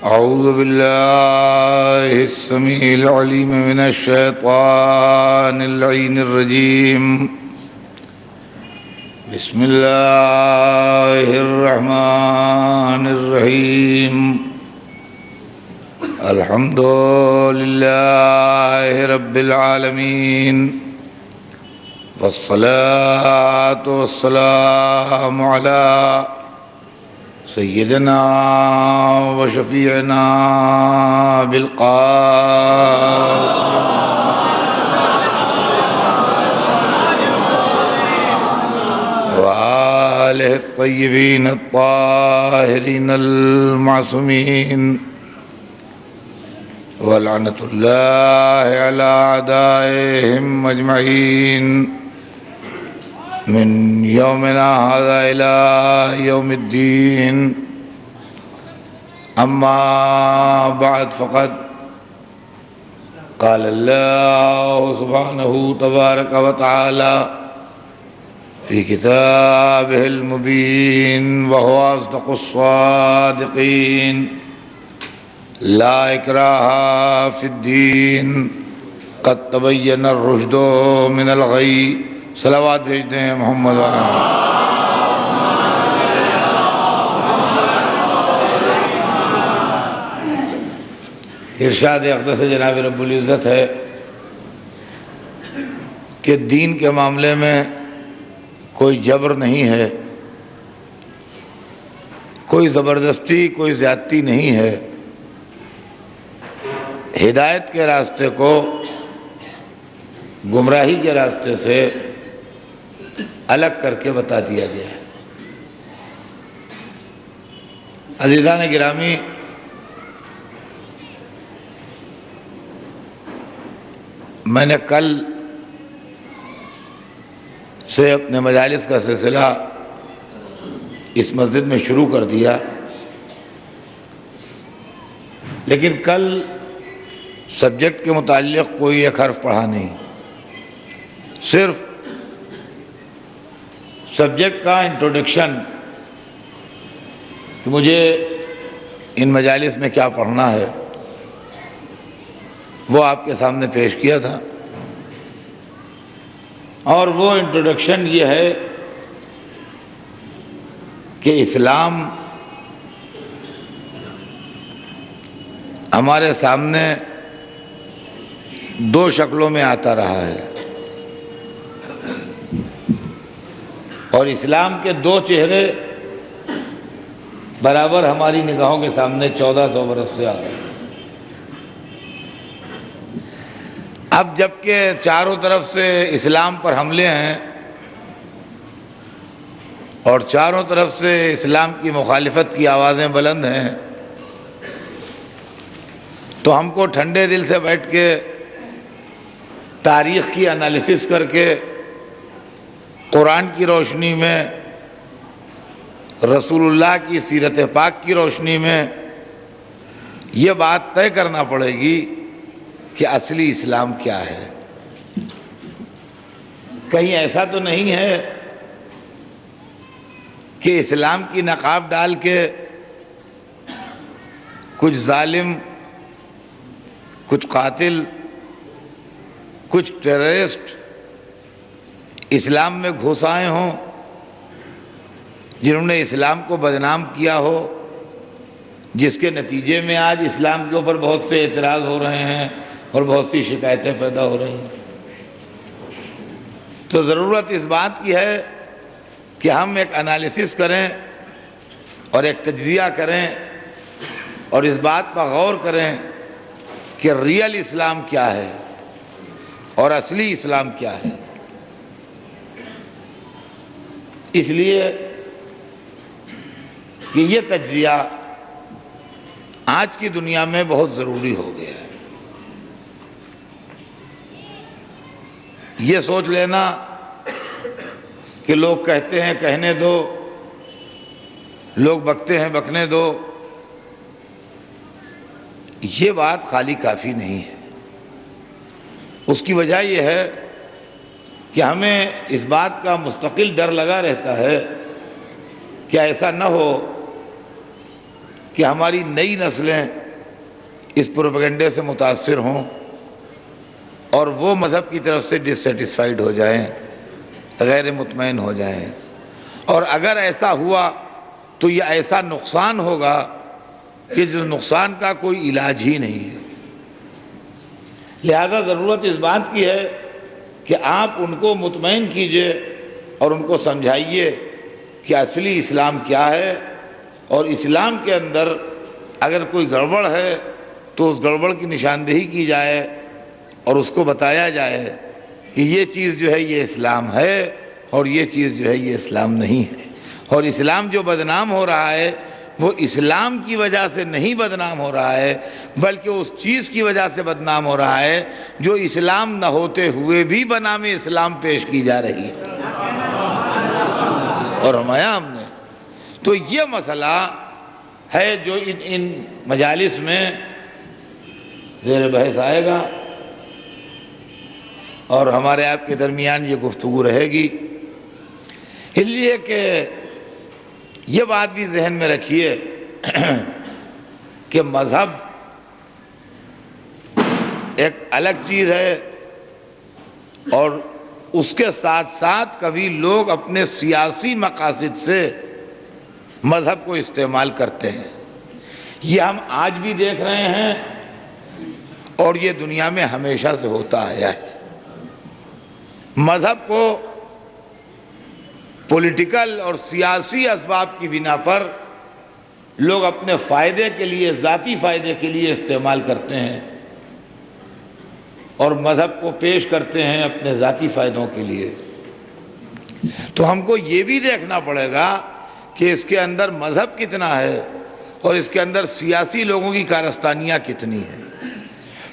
أعوذ بالله السميع العليم من الشيطان اللعين الرجيم. بسم الله الرحمن الرحيم. الحمد لله رب العالمين، والصلاة والسلام على سيدنا وشفيعنا بالقاسم وآله الطيبين الطاهرين المعصومين، ولعنة الله على أعدائهم أجمعين من يومنا هذا إلى يوم الدين. أما بعد، فقد قال الله سبحانه تبارك وتعالى في كتابه المبين وهو أصدق الصادقين: لا إكراه في الدين قد تبين الرشد من الغي. صلوات بھیجتے ہیں محمد ارشاد اقدس جناب رب العزت ہے کہ دین کے معاملے میں کوئی جبر نہیں ہے، کوئی زبردستی، کوئی زیادتی نہیں ہے. ہدایت کے راستے کو گمراہی کے راستے سے الگ کر کے بتا دیا گیا ہے. عزیزان گرامی، میں نے کل سے اپنے مجالس کا سلسلہ اس مسجد میں شروع کر دیا، لیکن کل سبجیکٹ کے متعلق کوئی ایک حرف پڑھا نہیں، صرف سبجیکٹ کا انٹروڈکشن کہ مجھے ان مجالس میں کیا پڑھنا ہے وہ آپ کے سامنے پیش کیا تھا. اور وہ انٹروڈکشن یہ ہے کہ اسلام ہمارے سامنے دو شکلوں میں آتا رہا ہے، اور اسلام کے دو چہرے برابر ہماری نگاہوں کے سامنے 1400 برس سے آ رہے ہیں. اب جبکہ چاروں طرف سے اسلام پر حملے ہیں اور چاروں طرف سے اسلام کی مخالفت کی آوازیں بلند ہیں، تو ہم کو ٹھنڈے دل سے بیٹھ کے تاریخ کی انالیسس کر کے قرآن کی روشنی میں، رسول اللہ کی سیرت پاک کی روشنی میں یہ بات طے کرنا پڑے گی کہ اصلی اسلام کیا ہے. کہیں ایسا تو نہیں ہے کہ اسلام کی نقاب ڈال کے کچھ ظالم، کچھ قاتل، کچھ ٹیررسٹ اسلام میں گھس آئے ہوں، جنہوں نے اسلام کو بدنام کیا ہو، جس کے نتیجے میں آج اسلام کے اوپر بہت سے اعتراض ہو رہے ہیں اور بہت سی شکایتیں پیدا ہو رہی ہیں. تو ضرورت اس بات کی ہے کہ ہم ایک انالیسس کریں اور ایک تجزیہ کریں اور اس بات پر غور کریں کہ ریئل اسلام کیا ہے اور اصلی اسلام کیا ہے. اس لیے کہ یہ تجزیہ آج کی دنیا میں بہت ضروری ہو گیا ہے. یہ سوچ لینا کہ لوگ کہتے ہیں کہنے دو، لوگ بکتے ہیں بکنے دو، یہ بات خالی کافی نہیں ہے. اس کی وجہ یہ ہے کہ ہمیں اس بات کا مستقل ڈر لگا رہتا ہے کہ ایسا نہ ہو کہ ہماری نئی نسلیں اس پروپیگنڈے سے متاثر ہوں اور وہ مذہب کی طرف سے ڈسسیٹسفائیڈ ہو جائیں، غیر مطمئن ہو جائیں، اور اگر ایسا ہوا تو یہ ایسا نقصان ہوگا کہ جو نقصان کا کوئی علاج ہی نہیں ہے۔ لہذا ضرورت اس بات کی ہے کہ آپ ان کو مطمئن کیجئے اور ان کو سمجھائیے کہ اصلی اسلام کیا ہے، اور اسلام کے اندر اگر کوئی گڑبڑ ہے تو اس گڑبڑ کی نشاندہی کی جائے اور اس کو بتایا جائے کہ یہ چیز جو ہے یہ اسلام ہے اور یہ چیز جو ہے یہ اسلام نہیں ہے۔ اور اسلام جو بدنام ہو رہا ہے وہ اسلام کی وجہ سے نہیں بدنام ہو رہا ہے، بلکہ اس چیز کی وجہ سے بدنام ہو رہا ہے جو اسلام نہ ہوتے ہوئے بھی بنام اسلام پیش کی جا رہی ہے اور ہم نے۔ تو یہ مسئلہ ہے جو ان مجالس میں زیر بحث آئے گا اور ہمارے آپ کے درمیان یہ گفتگو رہے گی، اس لیے کہ یہ بات بھی ذہن میں رکھیے کہ مذہب ایک الگ چیز ہے، اور اس کے ساتھ ساتھ کبھی لوگ اپنے سیاسی مقاصد سے مذہب کو استعمال کرتے ہیں۔ یہ ہم آج بھی دیکھ رہے ہیں اور یہ دنیا میں ہمیشہ سے ہوتا آیا ہے۔ مذہب کو پولیٹیکل اور سیاسی اسباب کی بنا پر لوگ اپنے فائدے کے لیے، ذاتی فائدے کے لیے استعمال کرتے ہیں، اور مذہب کو پیش کرتے ہیں اپنے ذاتی فائدوں کے لیے۔ تو ہم کو یہ بھی دیکھنا پڑے گا کہ اس کے اندر مذہب کتنا ہے اور اس کے اندر سیاسی لوگوں کی کارستانیاں کتنی ہیں۔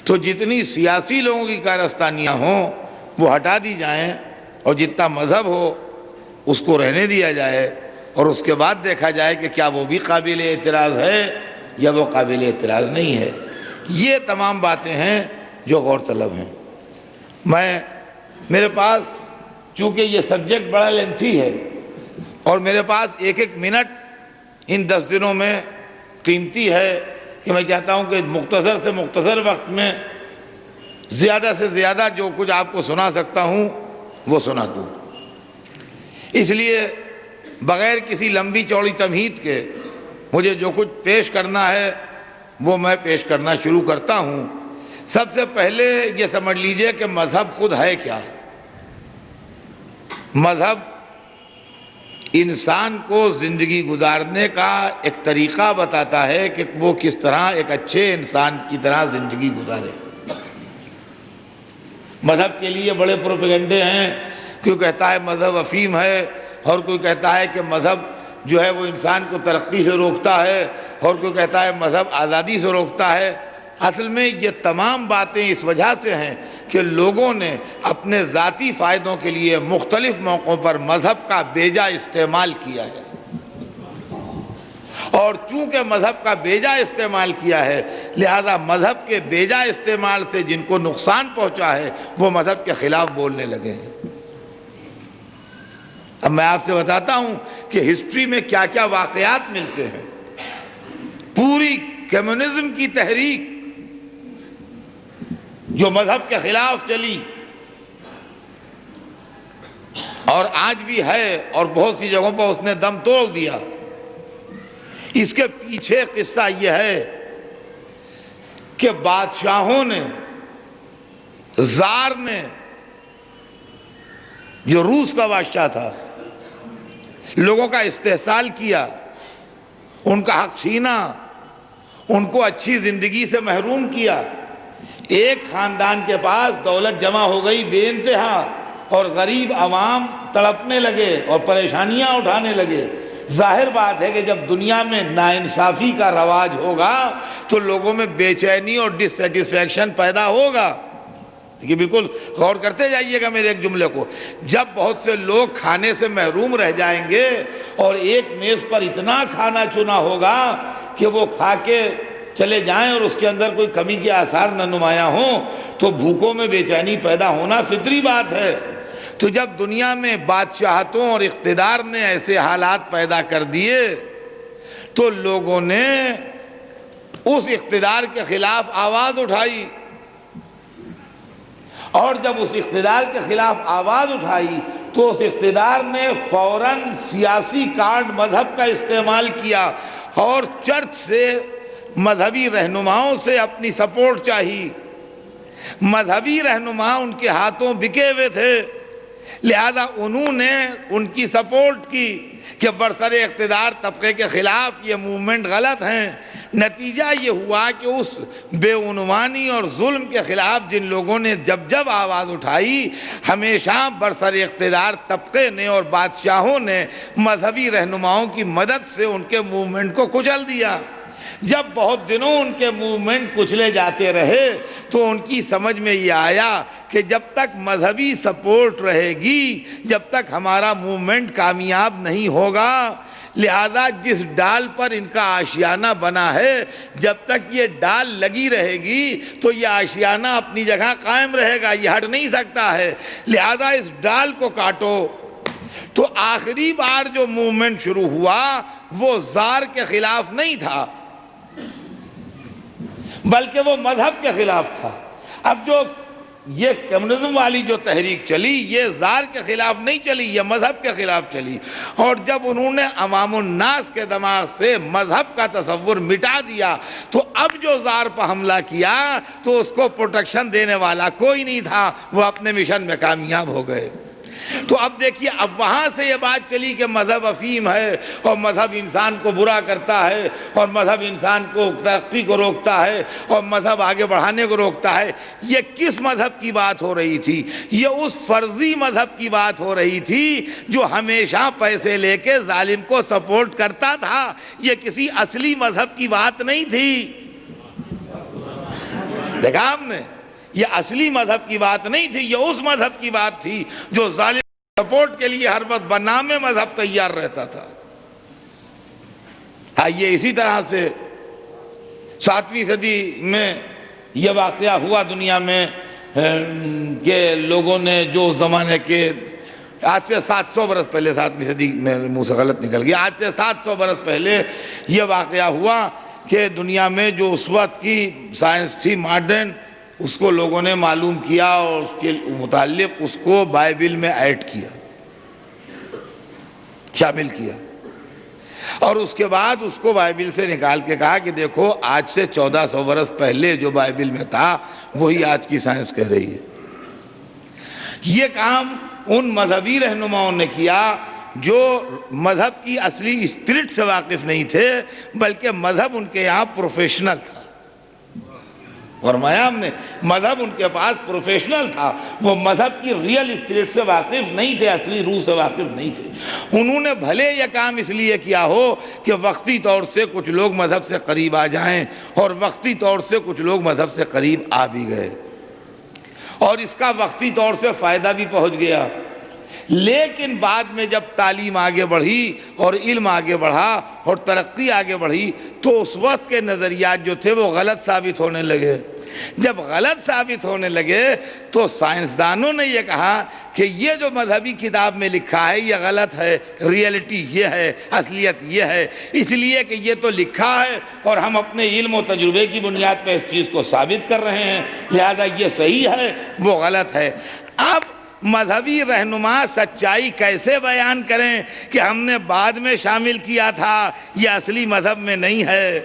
تو جتنی سیاسی لوگوں کی کارستانیاں ہوں وہ ہٹا دی جائیں، اور جتنا مذہب ہو اس کو رہنے دیا جائے، اور اس کے بعد دیکھا جائے کہ کیا وہ بھی قابل اعتراض ہے یا وہ قابل اعتراض نہیں ہے۔ یہ تمام باتیں ہیں جو غور طلب ہیں۔ میرے پاس چونکہ یہ سبجیکٹ بڑا لینتھی ہے اور میرے پاس ایک ایک منٹ ان 10 دنوں میں قیمتی ہے کہ میں چاہتا ہوں کہ مختصر سے مختصر وقت میں زیادہ سے زیادہ جو کچھ آپ کو سنا سکتا ہوں وہ سنا دوں۔ اس لیے بغیر کسی لمبی چوڑی تمہید کے مجھے جو کچھ پیش کرنا ہے وہ میں پیش کرنا شروع کرتا ہوں۔ سب سے پہلے یہ سمجھ لیجئے کہ مذہب خود ہے کیا۔ مذہب انسان کو زندگی گزارنے کا ایک طریقہ بتاتا ہے کہ وہ کس طرح ایک اچھے انسان کی طرح زندگی گزارے۔ مذہب کے لیے بڑے پروپیگنڈے ہیں، کوئی کہتا ہے مذہب افیم ہے، اور کوئی کہتا ہے کہ مذہب جو ہے وہ انسان کو ترقی سے روکتا ہے، اور کوئی کہتا ہے مذہب آزادی سے روکتا ہے۔ اصل میں یہ تمام باتیں اس وجہ سے ہیں کہ لوگوں نے اپنے ذاتی فائدوں کے لیے مختلف موقعوں پر مذہب کا بیجا استعمال کیا ہے، اور چونکہ مذہب کا بیجا استعمال کیا ہے لہذا مذہب کے بیجا استعمال سے جن کو نقصان پہنچا ہے وہ مذہب کے خلاف بولنے لگے ہیں۔ اب میں آپ سے بتاتا ہوں کہ ہسٹری میں کیا کیا واقعات ملتے ہیں۔ پوری کمیونزم کی تحریک جو مذہب کے خلاف چلی اور آج بھی ہے اور بہت سی جگہوں پر اس نے دم توڑ دیا، اس کے پیچھے قصہ یہ ہے کہ بادشاہوں نے، زار نے، جو روس کا بادشاہ تھا، لوگوں کا استحصال کیا، ان کا حق چھینا، ان کو اچھی زندگی سے محروم کیا۔ ایک خاندان کے پاس دولت جمع ہو گئی بے انتہا، اور غریب عوام تڑپنے لگے اور پریشانیاں اٹھانے لگے۔ ظاہر بات ہے کہ جب دنیا میں ناانصافی کا رواج ہوگا تو لوگوں میں بے چینی اور ڈس سیٹسفیکشن پیدا ہوگا۔ کہ بالکل غور کرتے جائیے گا میرے ایک جملے کو، جب بہت سے لوگ کھانے سے محروم رہ جائیں گے اور ایک میز پر اتنا کھانا چنا ہوگا کہ وہ کھا کے چلے جائیں اور اس کے اندر کوئی کمی کے آثار نہ نمایاں ہوں، تو بھوکوں میں بے چینی پیدا ہونا فطری بات ہے۔ تو جب دنیا میں بادشاہتوں اور اقتدار نے ایسے حالات پیدا کر دیے تو لوگوں نے اس اقتدار کے خلاف آواز اٹھائی، اور جب اس اقتدار کے خلاف آواز اٹھائی تو اس اقتدار نے فوراً سیاسی کارڈ مذہب کا استعمال کیا اور چرچ سے، مذہبی رہنماؤں سے اپنی سپورٹ چاہی۔ مذہبی رہنما ان کے ہاتھوں بکے ہوئے تھے، لہذا انہوں نے ان کی سپورٹ کی کہ برسر اقتدار طبقے کے خلاف یہ موومنٹ غلط ہیں۔ نتیجہ یہ ہوا کہ اس بے عنوانی اور ظلم کے خلاف جن لوگوں نے جب آواز اٹھائی، ہمیشہ برسر اقتدار طبقے نے اور بادشاہوں نے مذہبی رہنماؤں کی مدد سے ان کے موومنٹ کو کچل دیا۔ جب بہت دنوں ان کے موومنٹ کچلے جاتے رہے تو ان کی سمجھ میں یہ آیا کہ جب تک مذہبی سپورٹ رہے گی، جب تک ہمارا موومنٹ کامیاب نہیں ہوگا، لہذا جس ڈال پر ان کا آشیانہ بنا ہے، جب تک یہ ڈال لگی رہے گی تو یہ آشیانہ اپنی جگہ قائم رہے گا، یہ ہٹ نہیں سکتا ہے، لہذا اس ڈال کو کاٹو۔ تو آخری بار جو موومنٹ شروع ہوا وہ زار کے خلاف نہیں تھا، بلکہ وہ مذہب کے خلاف تھا۔ اب جو یہ کمیونزم والی جو تحریک چلی، یہ زار کے خلاف نہیں چلی، یہ مذہب کے خلاف چلی، اور جب انہوں نے عوام الناس کے دماغ سے مذہب کا تصور مٹا دیا تو اب جو زار پر حملہ کیا تو اس کو پروٹیکشن دینے والا کوئی نہیں تھا، وہ اپنے مشن میں کامیاب ہو گئے۔ تو اب دیکھیے، اب وہاں سے یہ بات چلی کہ مذہب افیم ہے اور مذہب انسان کو برا کرتا ہے اور مذہب انسان کو ترقی کو روکتا ہے اور مذہب آگے بڑھانے کو روکتا ہے۔ یہ کس مذہب کی بات ہو رہی تھی؟ یہ اس فرضی مذہب کی بات ہو رہی تھی جو ہمیشہ پیسے لے کے ظالم کو سپورٹ کرتا تھا۔ یہ کسی اصلی مذہب کی بات نہیں تھی۔ دیکھا آپ نے، یہ اصلی مذہب کی بات نہیں تھی، یہ اس مذہب کی بات تھی جو ظالم سپورٹ کے لیے ہر وقت بنام مذہب تیار رہتا تھا۔ یہ اسی طرح سے 7ویں صدی میں یہ واقعہ ہوا دنیا میں کہ لوگوں نے جو اس زمانے کے آج سے 700 برس پہلے، 7ویں صدی میں منہ سے غلط نکل گیا، آج سے 700 برس پہلے یہ واقعہ ہوا کہ دنیا میں جو اس وقت کی سائنس تھی ماڈرن، اس کو لوگوں نے معلوم کیا اور اس کے متعلق اس کو بائبل میں ایڈ کیا، شامل کیا، اور اس کے بعد اس کو بائبل سے نکال کے کہا کہ دیکھو آج سے 1400 برس پہلے جو بائبل میں تھا وہی آج کی سائنس کہہ رہی ہے۔ یہ کام ان مذہبی رہنماؤں نے کیا جو مذہب کی اصلی اسپرٹ سے واقف نہیں تھے، بلکہ مذہب ان کے یہاں پروفیشنل تھا۔ فرمایا ہم نے، مذہب ان کے پاس پروفیشنل تھا، وہ مذہب کی ریئل اسپرٹ سے واقف نہیں تھے، اصلی روح سے واقف نہیں تھے۔ انہوں نے بھلے یہ کام اس لیے کیا ہو کہ وقتی طور سے کچھ لوگ مذہب سے قریب آ جائیں، اور وقتی طور سے کچھ لوگ مذہب سے قریب آ بھی گئے، اور اس کا وقتی طور سے فائدہ بھی پہنچ گیا۔ لیکن بعد میں جب تعلیم آگے بڑھی اور علم آگے بڑھا اور ترقی آگے بڑھی تو اس وقت کے نظریات جو تھے وہ غلط ثابت ہونے لگے۔ جب غلط ثابت ہونے لگے تو سائنسدانوں نے یہ کہا کہ یہ جو مذہبی کتاب میں لکھا ہے یہ غلط ہے، ریئلٹی یہ ہے، اصلیت یہ ہے، اس لیے کہ یہ تو لکھا ہے اور ہم اپنے علم و تجربے کی بنیاد پہ اس چیز کو ثابت کر رہے ہیں، لہذا یہ صحیح ہے وہ غلط ہے۔ اب مذہبی رہنما سچائی کیسے بیان کریں کہ ہم نے بعد میں شامل کیا تھا، یہ اصلی مذہب میں نہیں ہے؟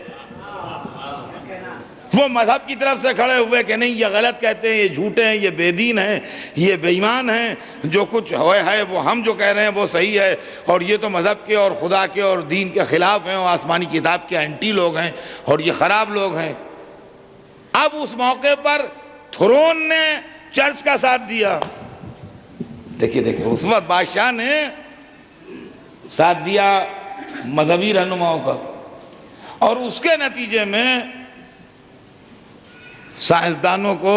وہ مذہب کی طرف سے کھڑے ہوئے کہ نہیں یہ غلط کہتے ہیں، یہ جھوٹے ہیں، یہ بے دین ہیں، یہ بے ایمان ہیں، جو کچھ ہے وہ ہم جو کہہ رہے ہیں وہ صحیح ہے، اور یہ تو مذہب کے اور خدا کے اور دین کے خلاف ہیں اور آسمانی کتاب کے اینٹی لوگ ہیں اور یہ خراب لوگ ہیں۔ اب اس موقع پر تھرون نے چرچ کا ساتھ دیا۔ دیکھیے اس وقت بادشاہ نے ساتھ دیا مذہبی رہنماؤں کا، اور اس کے نتیجے میں سائنسدانوں کو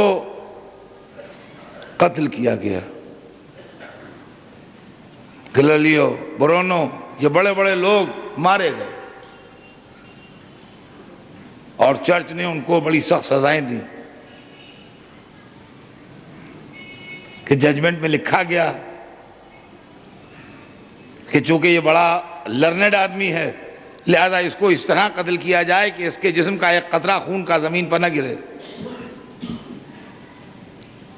قتل کیا گیا۔ گلیلیو، برونو، یہ بڑے بڑے لوگ مارے گئے، اور چرچ نے ان کو بڑی سخت سزائیں دی کہ ججمنٹ میں لکھا گیا کہ چونکہ یہ بڑا لرنڈ آدمی ہے لہذا اس کو اس طرح قتل کیا جائے کہ اس کے جسم کا ایک قطرہ خون کا زمین پر نہ گرے.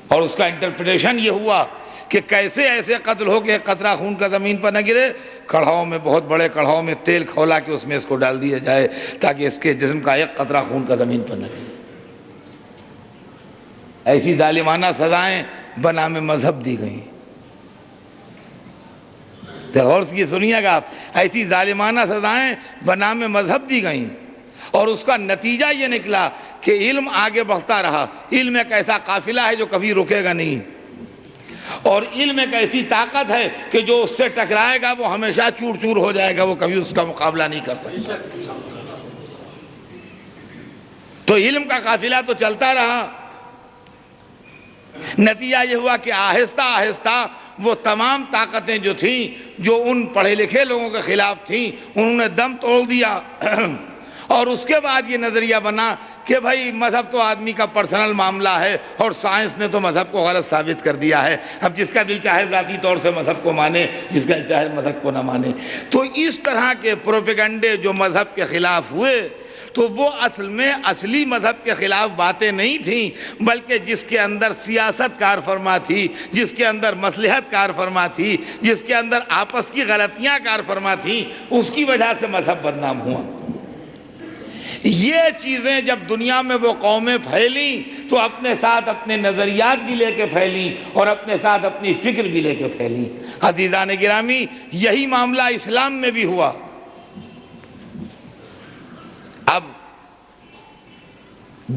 اور اس کا انٹرپریٹیشن یہ ہوا کہ کیسے ایسے قتل ہو کہ ایک قطرہ خون کا زمین پر نہ گرے. کڑھاؤں میں، بہت بڑے کڑھاؤں میں تیل کھولا کہ اس میں اس کو ڈال دیا جائے تاکہ اس کے جسم کا ایک قطرہ خون کا زمین پر نہ گرے. ایسی ظالمانہ سزائیں بنام مذہب دی گئیں. غور سے سنیے گا آپ، ایسی ظالمانہ سزائیں بنام مذہب دی گئیں، اور اس کا نتیجہ یہ نکلا کہ علم آگے بڑھتا رہا. علم ایک ایسا قافلہ ہے جو کبھی رکے گا نہیں، اور علم ایک ایسی طاقت ہے کہ جو اس سے ٹکرائے گا وہ ہمیشہ چور چور ہو جائے گا، وہ کبھی اس کا مقابلہ نہیں کر سکتا. تو علم کا قافلہ تو چلتا رہا. نتیجہ یہ ہوا کہ آہستہ آہستہ وہ تمام طاقتیں جو تھیں، جو ان پڑھے لکھے لوگوں کے خلاف تھیں، انہوں نے دم توڑ دیا. اور اس کے بعد یہ نظریہ بنا کہ بھائی مذہب تو آدمی کا پرسنل معاملہ ہے، اور سائنس نے تو مذہب کو غلط ثابت کر دیا ہے. اب جس کا دل چاہے ذاتی طور سے مذہب کو مانے، جس کا دل چاہے مذہب کو نہ مانے. تو اس طرح کے پروپیگنڈے جو مذہب کے خلاف ہوئے، تو وہ اصل میں اصلی مذہب کے خلاف باتیں نہیں تھیں، بلکہ جس کے اندر سیاست کار فرما تھی، جس کے اندر مصلحت کار فرما تھی، جس کے اندر آپس کی غلطیاں کار فرما تھیں، اس کی وجہ سے مذہب بدنام ہوا. یہ چیزیں جب دنیا میں وہ قومیں پھیلیں تو اپنے ساتھ اپنے نظریات بھی لے کے پھیلیں اور اپنے ساتھ اپنی فکر بھی لے کے پھیلیں. عزیزان گرامی، یہی معاملہ اسلام میں بھی ہوا. اب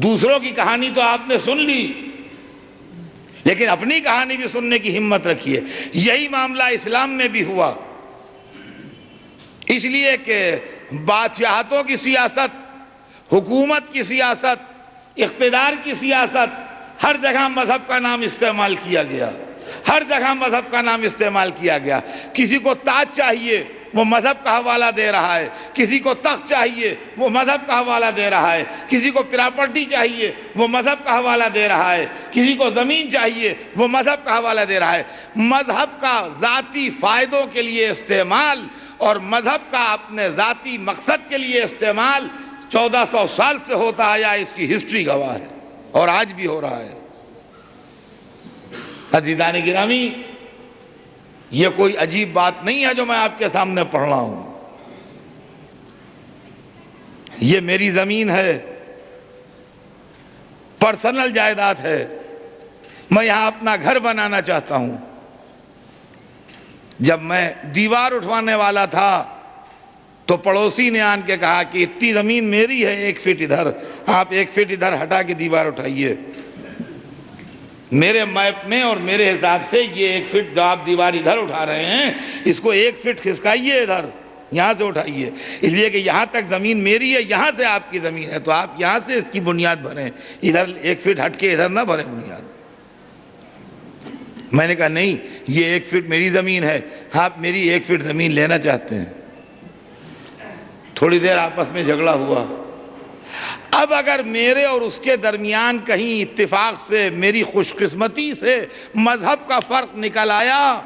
دوسروں کی کہانی تو آپ نے سن لی، لیکن اپنی کہانی بھی سننے کی ہمت رکھیے. یہی معاملہ اسلام میں بھی ہوا، اس لیے کہ بادشاہتوں کی سیاست، حکومت کی سیاست، اقتدار کی سیاست، ہر جگہ مذہب کا نام استعمال کیا گیا. ہر جگہ مذہب کا نام استعمال کیا گیا. کسی کو تاج چاہیے، وہ مذہب کا حوالہ دے رہا ہے. کسی کو تخت چاہیے، وہ مذہب کا حوالہ دے رہا ہے. کسی کو پراپرٹی چاہیے، وہ مذہب کا حوالہ دے رہا ہے. کسی کو زمین چاہیے، وہ مذہب کا حوالہ دے رہا ہے. مذہب کا ذاتی فائدوں کے لیے استعمال اور مذہب کا اپنے ذاتی مقصد کے لیے استعمال 1400 سال سے ہوتا آیا، اس کی ہسٹری گواہ ہے، اور آج بھی ہو رہا ہے. عزیزان گرامی، یہ کوئی عجیب بات نہیں ہے جو میں آپ کے سامنے پڑھ رہا ہوں. یہ میری زمین ہے، پرسنل جائیداد ہے. میں یہاں اپنا گھر بنانا چاہتا ہوں. جب میں دیوار اٹھوانے والا تھا تو پڑوسی نے آن کے کہا کہ اتنی زمین میری ہے، 1 فٹ ادھر، آپ 1 فٹ ادھر ہٹا کے دیوار اٹھائیے. میرے میپ میں اور میرے حساب سے یہ 1 فٹ جو آپ دیوار ادھر اٹھا رہے ہیں، اس کو 1 فٹ کھسکائیے، ادھر یہاں سے اٹھائیے، اس لیے کہ یہاں تک زمین میری ہے، یہاں سے آپ کی زمین ہے، تو آپ یہاں سے اس کی بنیاد بھریں، ادھر 1 فٹ ہٹ کے ادھر نہ بھریں بنیاد. میں نے کہا نہیں، یہ 1 فٹ میری زمین ہے، آپ میری 1 فٹ زمین لینا چاہتے ہیں. تھوڑی دیر آپس میں جھگڑا ہوا. اب اگر میرے اور اس کے درمیان کہیں اتفاق سے، میری خوش قسمتی سے مذہب کا فرق نکل آیا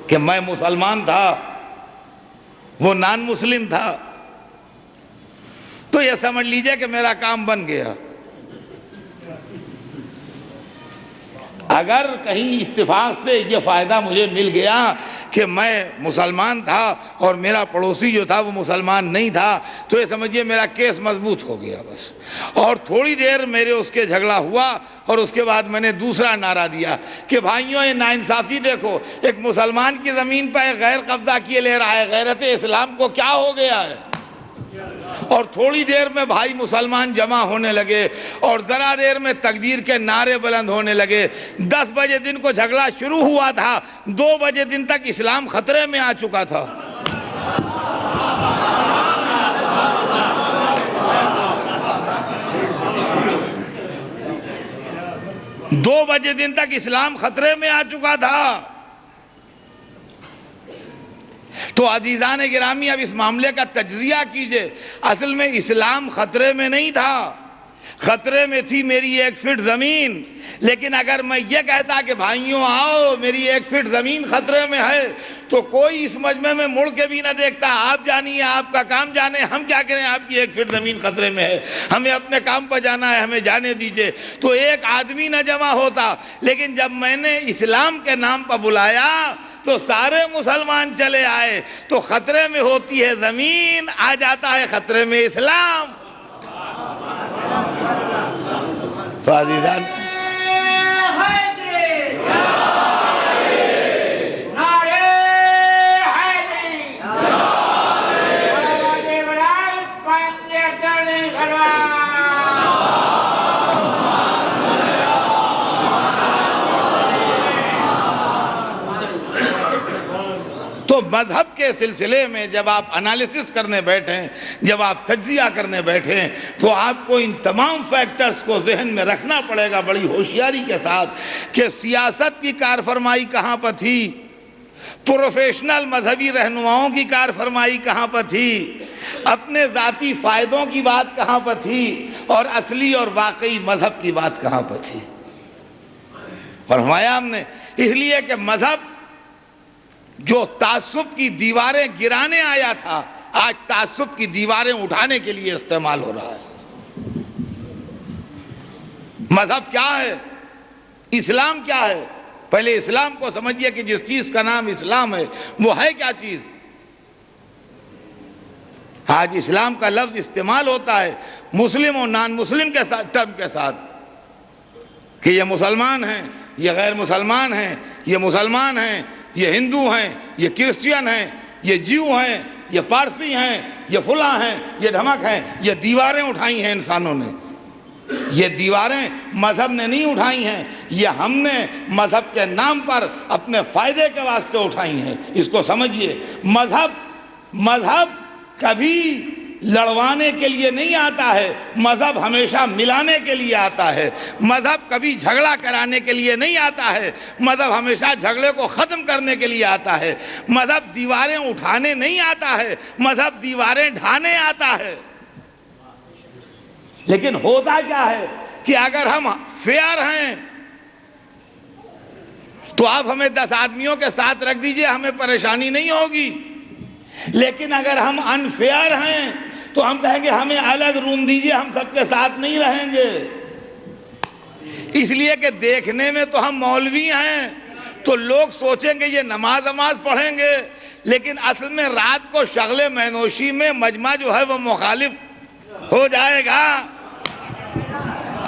کہ میں مسلمان تھا، وہ نان مسلم تھا، تو یہ سمجھ لیجئے کہ میرا کام بن گیا. اگر کہیں اتفاق سے یہ فائدہ مجھے مل گیا کہ میں مسلمان تھا اور میرا پڑوسی جو تھا وہ مسلمان نہیں تھا، تو یہ سمجھیے میرا کیس مضبوط ہو گیا بس. اور تھوڑی دیر میرے اس کے جھگڑا ہوا، اور اس کے بعد میں نے دوسرا نعرہ دیا کہ بھائیوں، یہ ناانصافی دیکھو، ایک مسلمان کی زمین پر ایک غیر قبضہ کیے لے رہا ہے، غیرت اسلام کو کیا ہو گیا ہے. اور تھوڑی دیر میں بھائی مسلمان جمع ہونے لگے، اور ذرا دیر میں تکبیر کے نعرے بلند ہونے لگے. 10 بجے دن کو جھگڑا شروع ہوا تھا، 2 بجے دن تک اسلام خطرے میں آ چکا تھا. 2 بجے دن تک اسلام خطرے میں آ چکا تھا. تو عزیزان گرامی، اب اس معاملے کا تجزیہ کیجئے. اصل میں اسلام خطرے میں نہیں تھا، خطرے میں تھی میری 1 فٹ زمین. لیکن اگر میں یہ کہتا کہ بھائیوں آؤ، میری 1 فٹ زمین خطرے میں ہے، تو کوئی اس مجمع میں مڑ کے بھی نہ دیکھتا، آپ جانیے، آپ کا کام جانے، ہم کیا کریں، آپ کی 1 فٹ زمین خطرے میں ہے، ہمیں اپنے کام پر جانا ہے، ہمیں جانے دیجئے۔ تو ایک آدمی نہ جمع ہوتا، لیکن جب میں نے اسلام کے نام پر بلایا تو سارے مسلمان چلے آئے۔ تو خطرے میں ہوتی ہے زمین، آ جاتا ہے خطرے میں اسلام۔ تو عزیزان، تو مذہب کے سلسلے میں جب آپ انالیسس کرنے بیٹھیں، جب آپ تجزیہ کرنے بیٹھیں، تو آپ کو ان تمام فیکٹرز کو ذہن میں رکھنا پڑے گا بڑی ہوشیاری کے ساتھ کہ سیاست کی کارفرمائی کہاں پر تھی، پروفیشنل مذہبی رہنماؤں کی کارفرمائی کہاں پر تھی، اپنے ذاتی فائدوں کی بات کہاں پر تھی، اور اصلی اور واقعی مذہب کی بات کہاں پر تھی۔ فرمایا ہم نے اس لیے کہ مذہب جو تعصب کی دیواریں گرانے آیا تھا، آج تعصب کی دیواریں اٹھانے کے لیے استعمال ہو رہا ہے۔ مذہب کیا ہے؟ اسلام کیا ہے؟ پہلے اسلام کو سمجھیے کہ جس چیز کا نام اسلام ہے وہ ہے کیا چیز۔ آج اسلام کا لفظ استعمال ہوتا ہے مسلم اور نان مسلم کے ساتھ، ٹرم کے ساتھ، کہ یہ مسلمان ہیں، یہ غیر مسلمان ہیں، یہ مسلمان ہیں، یہ ہندو ہیں، یہ کرسچین ہیں، یہ جیو ہیں، یہ پارسی ہیں، یہ فلاں ہیں، یہ ڈھمک ہیں۔ یہ دیواریں اٹھائی ہیں انسانوں نے، یہ دیواریں مذہب نے نہیں اٹھائی ہیں، یہ ہم نے مذہب کے نام پر اپنے فائدے کے واسطے اٹھائی ہیں۔ اس کو سمجھیے، مذہب کبھی لڑوانے کے لیے نہیں آتا ہے، مذہب ہمیشہ ملانے کے لیے آتا ہے۔ مذہب کبھی جھگڑا کرانے کے لیے نہیں آتا ہے، مذہب ہمیشہ جھگڑے کو ختم کرنے کے لیے آتا ہے۔ مذہب دیواریں اٹھانے نہیں آتا ہے، مذہب دیواریں ڈھانے آتا ہے۔ لیکن ہوتا کیا ہے کہ اگر ہم فیئر ہیں تو آپ ہمیں 10 آدمیوں کے ساتھ رکھ دیجئے، ہمیں پریشانی نہیں ہوگی۔ لیکن اگر ہم انفیئر ہیں تو ہم کہیں گے ہمیں الگ روم دیجئے، ہم سب کے ساتھ نہیں رہیں گے۔ اس لیے کہ دیکھنے میں تو ہم مولوی ہیں، تو لوگ سوچیں گے یہ نماز پڑھیں گے، لیکن اصل میں رات کو شغل مینوشی میں مجمع جو ہے وہ مخالف ہو جائے گا۔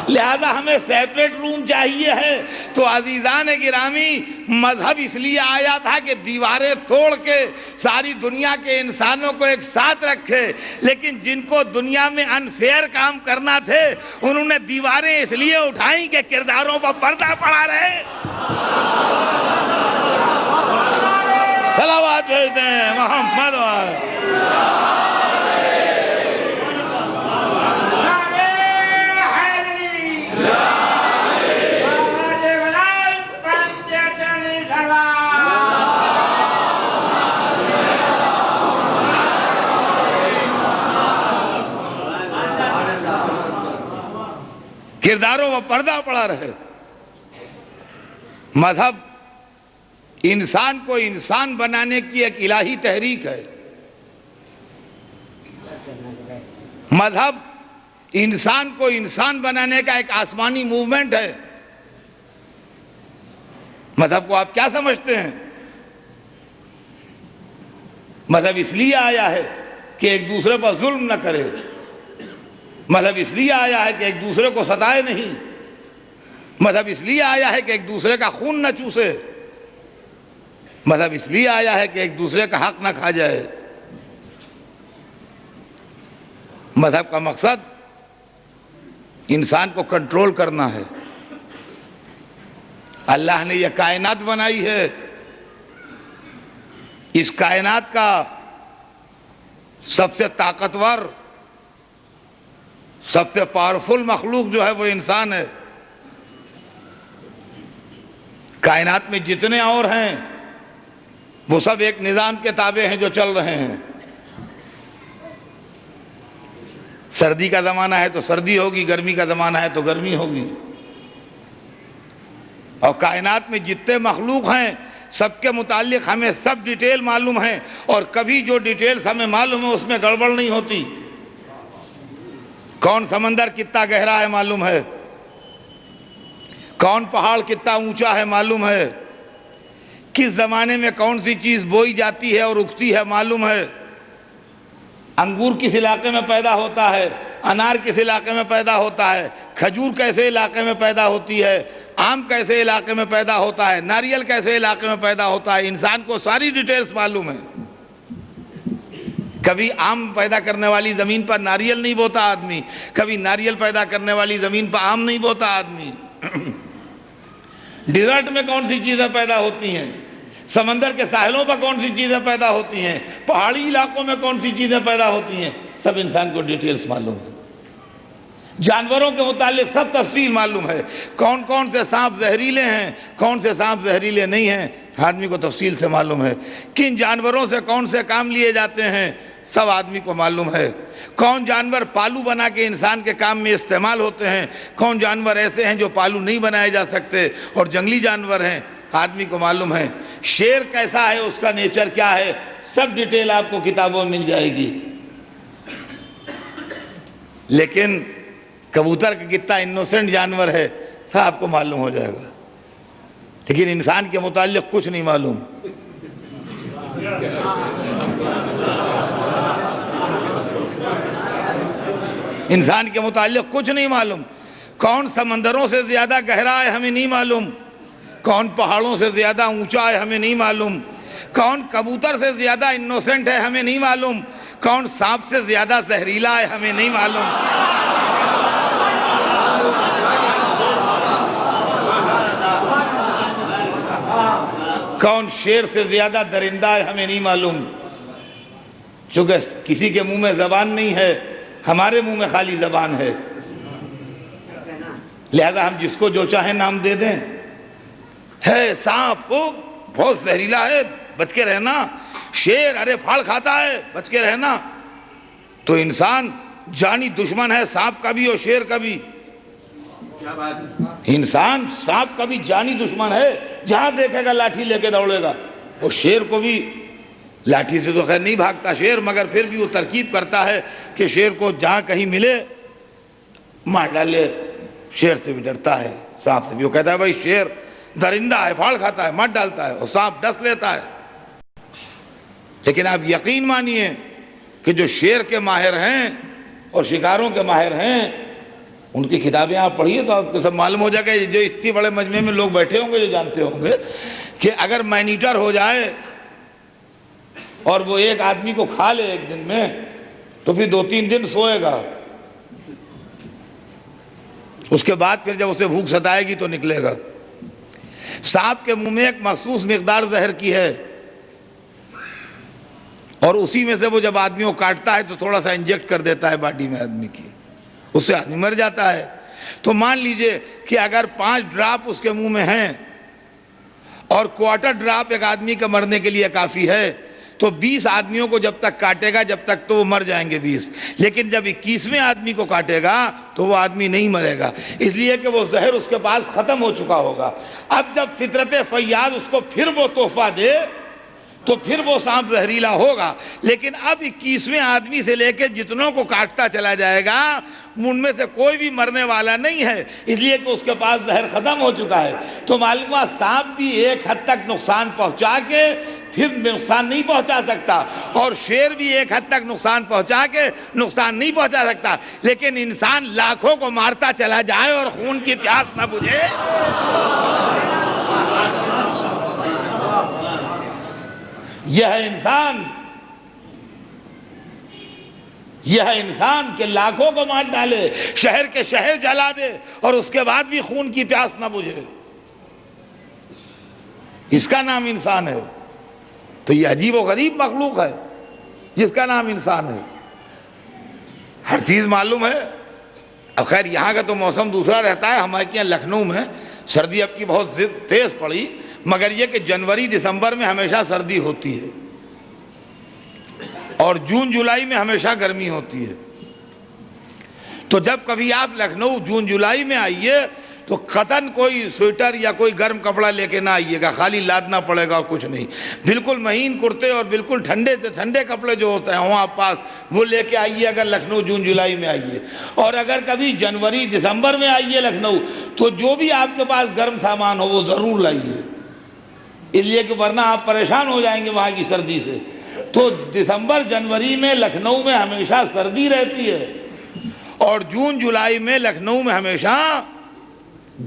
لہذا ہمیں سیپریٹ روم چاہیے ہے۔ تو عزیزان گرامی، مذہب اس لیے آیا تھا کہ دیواریں توڑ کے ساری دنیا کے انسانوں کو ایک ساتھ رکھے، لیکن جن کو دنیا میں انفیئر کام کرنا تھے انہوں نے دیواریں اس لیے اٹھائیں کہ کرداروں پر پردہ پڑا رہے۔ صلوات بھیجتے ہیں محمد کرداروں میں پردہ پڑا رہے۔ مذہب انسان کو انسان بنانے کی ایک الہی تحریک ہے۔ مذہب انسان کو انسان بنانے کا ایک آسمانی موومنٹ ہے۔ مذہب کو آپ کیا سمجھتے ہیں؟ مذہب اس لیے آیا ہے کہ ایک دوسرے پر ظلم نہ کرے، مذہب اس لیے آیا ہے کہ ایک دوسرے کو ستائے نہیں، مذہب اس لیے آیا ہے کہ ایک دوسرے کا خون نہ چوسے، مذہب اس لیے آیا ہے کہ ایک دوسرے کا حق نہ کھا جائے۔ مذہب کا مقصد انسان کو کنٹرول کرنا ہے۔ اللہ نے یہ کائنات بنائی ہے، اس کائنات کا سب سے طاقتور، سب سے پاورفل مخلوق جو ہے وہ انسان ہے۔ کائنات میں جتنے اور ہیں وہ سب ایک نظام کے تابع ہیں جو چل رہے ہیں۔ سردی کا زمانہ ہے تو سردی ہوگی، گرمی کا زمانہ ہے تو گرمی ہوگی۔ اور کائنات میں جتنے مخلوق ہیں سب کے متعلق ہمیں سب ڈیٹیل معلوم ہے، اور کبھی جو ڈیٹیلز ہمیں معلوم ہے اس میں گڑبڑ نہیں ہوتی۔ کون سمندر کتنا گہرا ہے معلوم ہے، کون پہاڑ کتنا اونچا ہے معلوم ہے، کس زمانے میں کون سی چیز بوئی جاتی ہے اور اگتی ہے معلوم ہے، انگور کس علاقے میں پیدا ہوتا ہے، انار کس علاقے میں پیدا ہوتا ہے، کھجور کیسے علاقے میں پیدا ہوتی ہے، آم کیسے علاقے میں پیدا ہوتا ہے، ناریل کیسے علاقے میں پیدا ہوتا ہے، انسان کو ساری ڈیٹیلز معلوم ہے۔ کبھی آم پیدا کرنے والی زمین پر ناریل نہیں بوتا آدمی، کبھی ناریل پیدا کرنے والی زمین پر آم نہیں بوتا آدمی۔ ڈیزرٹ میں کون سی چیزیں پیدا ہوتی ہیں، سمندر کے ساحلوں پر کون سی چیزیں پیدا ہوتی ہیں، پہاڑی علاقوں میں کون سی چیزیں پیدا ہوتی ہیں، سب انسان کو ڈیٹیلز معلوم ہے۔ جانوروں کے متعلق سب تفصیل معلوم ہے، کون کون سے سانپ زہریلے ہیں، کون سے سانپ زہریلے نہیں ہیں، آدمی کو تفصیل سے معلوم ہے۔ کن جانوروں سے کون سے کام لیے جاتے ہیں، سب آدمی کو معلوم ہے۔ کون جانور پالو بنا کے انسان کے کام میں استعمال ہوتے ہیں، کون جانور ایسے ہیں جو پالو نہیں بنائے جا سکتے اور جنگلی جانور ہیں، آدمی کو معلوم ہے۔ شیر کیسا ہے، اس کا نیچر کیا ہے، سب ڈیٹیل آپ کو کتابوں میں مل جائے گی۔ لیکن کبوتر کا کتنا انوسنٹ جانور ہے، سب آپ کو معلوم ہو جائے گا، لیکن انسان کے متعلق کچھ نہیں معلوم۔ انسان کے متعلق کچھ نہیں معلوم۔ کون سمندروں سے زیادہ گہرا ہے ہمیں نہیں معلوم، کون پہاڑوں سے زیادہ اونچا ہے ہمیں نہیں معلوم، کون کبوتر سے زیادہ انوسنٹ ہے ہمیں نہیں معلوم، کون سانپ سے زیادہ زہریلا ہے ہمیں نہیں معلوم، کون شیر سے زیادہ درندہ ہے ہمیں نہیں معلوم۔ چونکہ کسی کے منہ میں زبان نہیں ہے، ہمارے منہ میں خالی زبان ہے، لہذا ہم جس کو جو چاہیں نام دے دیں۔ ہے سانپ بہت زہریلا ہے، بچ کے رہنا، شیر ارے پھاڑ کھاتا ہے، بچ کے رہنا۔ تو انسان جانی دشمن ہے سانپ کا بھی اور شیر کا بھی۔ انسان سانپ کا بھی جانی دشمن ہے، جہاں دیکھے گا لاٹھی لے کے دوڑے گا، اور شیر کو بھی لاٹھی سے تو خیر نہیں بھاگتا شیر، مگر پھر بھی وہ ترکیب کرتا ہے کہ شیر کو جہاں کہیں ملے مار ڈالے۔ شیر سے بھی ڈرتا ہے، سانپ سے بھی۔ وہ کہتا ہے بھائی شیر درندہ ہے، پھاڑ کھاتا ہے، مار ڈالتا ہے، اور سانپ ڈس لیتا ہے۔ لیکن آپ یقین مانیے کہ جو شیر کے ماہر ہیں اور شکاروں کے ماہر ہیں، ان کی کتابیں آپ پڑھیے تو آپ کو سب معلوم ہو جائے گا۔ جو اتنی بڑے مجمع میں لوگ بیٹھے ہوں گے جو جانتے ہوں گے کہ اگر مینیٹر ہو جائے اور وہ ایک آدمی کو کھا لے ایک دن میں، تو پھر 2-3 دن سوئے گا، اس کے بعد پھر جب اسے بھوک ستائے گی تو نکلے گا۔ سانپ کے منہ میں ایک مخصوص مقدار زہر کی ہے، اور اسی میں سے وہ جب آدمی کو کاٹتا ہے تو تھوڑا سا انجیکٹ کر دیتا ہے باڈی میں آدمی کی، اس سے آدمی مر جاتا ہے۔ تو مان لیجئے کہ اگر 5 ڈراپ اس کے منہ میں ہیں اور 1/4 ڈراپ ایک آدمی کے مرنے کے لیے کافی ہے، تو 20 آدمیوں کو جب تک کاٹے گا جب تک تو وہ مر جائیں گے 20، لیکن جب 21ویں آدمی کو کاٹے گا تو وہ آدمی نہیں مرے گا، اس لیے کہ وہ زہر اس کے پاس ختم ہو چکا ہوگا۔ اب جب فطرت فیاض اس کو پھر وہ تحفہ دے تو پھر وہ سانپ زہریلا ہوگا، لیکن اب 21ویں آدمی سے لے کے جتنوں کو کاٹتا چلا جائے گا ان میں سے کوئی بھی مرنے والا نہیں ہے، اس لیے کہ اس کے پاس زہر ختم ہو چکا ہے۔ تو معلوم ہوا سانپ بھی ایک حد تک نقصان پہنچا کے پھر نقصان نہیں پہنچا سکتا، اور شیر بھی ایک حد تک نقصان پہنچا کے نقصان نہیں پہنچا سکتا، لیکن انسان لاکھوں کو مارتا چلا جائے اور خون کی پیاس نہ بجھے، یہ ہے انسان، یہ ہے انسان کہ لاکھوں کو مار ڈالے، شہر کے شہر جلا دے اور اس کے بعد بھی خون کی پیاس نہ بجھے، اس کا نام انسان ہے۔ تو یہ عجیب و غریب مخلوق ہے جس کا نام انسان ہے، ہر چیز معلوم ہے۔ اب خیر یہاں کا تو موسم دوسرا رہتا ہے، ہمارے یہاں لکھنؤ میں سردی اب کی بہت تیز پڑی، مگر یہ کہ جنوری دسمبر میں ہمیشہ سردی ہوتی ہے اور جون جولائی میں ہمیشہ گرمی ہوتی ہے۔ تو جب کبھی آپ لکھنؤ جون جولائی میں آئیے تو قطعاً کوئی سویٹر یا کوئی گرم کپڑا لے کے نہ آئیے گا، خالی لادنا پڑے گا اور کچھ نہیں. بالکل مہین کرتے اور بالکل ٹھنڈے سے ٹھنڈے کپڑے جو ہوتے ہیں وہاں پاس وہ لے کے آئیے اگر لکھنؤ جون جولائی میں آئیے. اور اگر کبھی جنوری دسمبر میں آئیے لکھنؤ تو جو بھی آپ کے پاس گرم سامان ہو وہ ضرور لائیے، اس لیے کہ ورنہ آپ پریشان ہو جائیں گے وہاں کی سردی سے. تو دسمبر جنوری میں لکھنؤ میں ہمیشہ سردی رہتی ہے، اور جون جولائی میں لکھنؤ میں ہمیشہ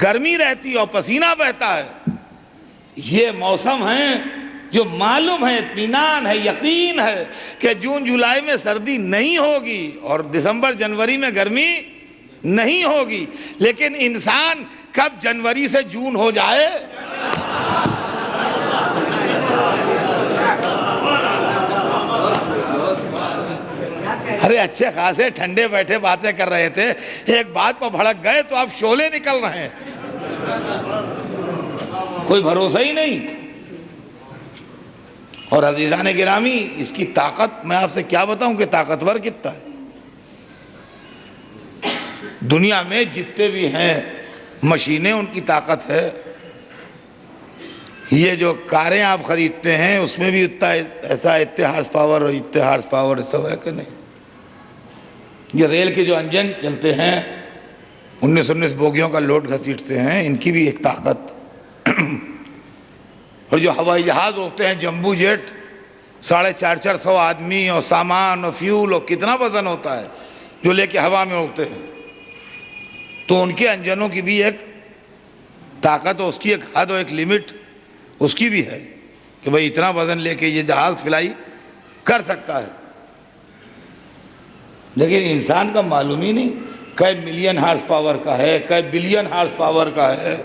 گرمی رہتی ہے اور پسینہ بہتا ہے. یہ موسم ہیں جو معلوم ہے، اطمینان ہے، یقین ہے کہ جون جولائی میں سردی نہیں ہوگی اور دسمبر جنوری میں گرمی نہیں ہوگی. لیکن انسان کب جنوری سے جون ہو جائے، ارے اچھے خاصے ٹھنڈے بیٹھے باتیں کر رہے تھے، ایک بات پر بھڑک گئے تو اب شعلے نکل رہے ہیں، کوئی بھروسہ ہی نہیں. اور عزیزان گرامی اس کی طاقت میں آپ سے کیا بتاؤں کہ طاقتور کتنا ہے. دنیا میں جتنے بھی ہیں مشینیں ان کی طاقت ہے. یہ جو کاریں آپ خریدتے ہیں اس میں بھی اتنا ایسا اتنے ہارس پاور اور اتنے ہارس پاور سب ہے کہ نہیں. یہ ریل کے جو انجن چلتے ہیں 19 بوگیوں کا لوڈ گھسیٹتے ہیں، ان کی بھی ایک طاقت. اور جو ہوائی جہاز ہوتے ہیں جمبو جیٹ 450 آدمی اور سامان اور فیول اور کتنا وزن ہوتا ہے جو لے کے ہوا میں اڑتے ہیں، تو ان کے انجنوں کی بھی ایک طاقت اور اس کی ایک حد اور ایک لمٹ اس کی بھی ہے کہ بھئی اتنا وزن لے کے یہ جہاز فلائی کر سکتا ہے. لیکن انسان کا معلوم ہی نہیں کئی ملین ہارس پاور کا ہے، کئی بلین ہارس پاور کا ہے.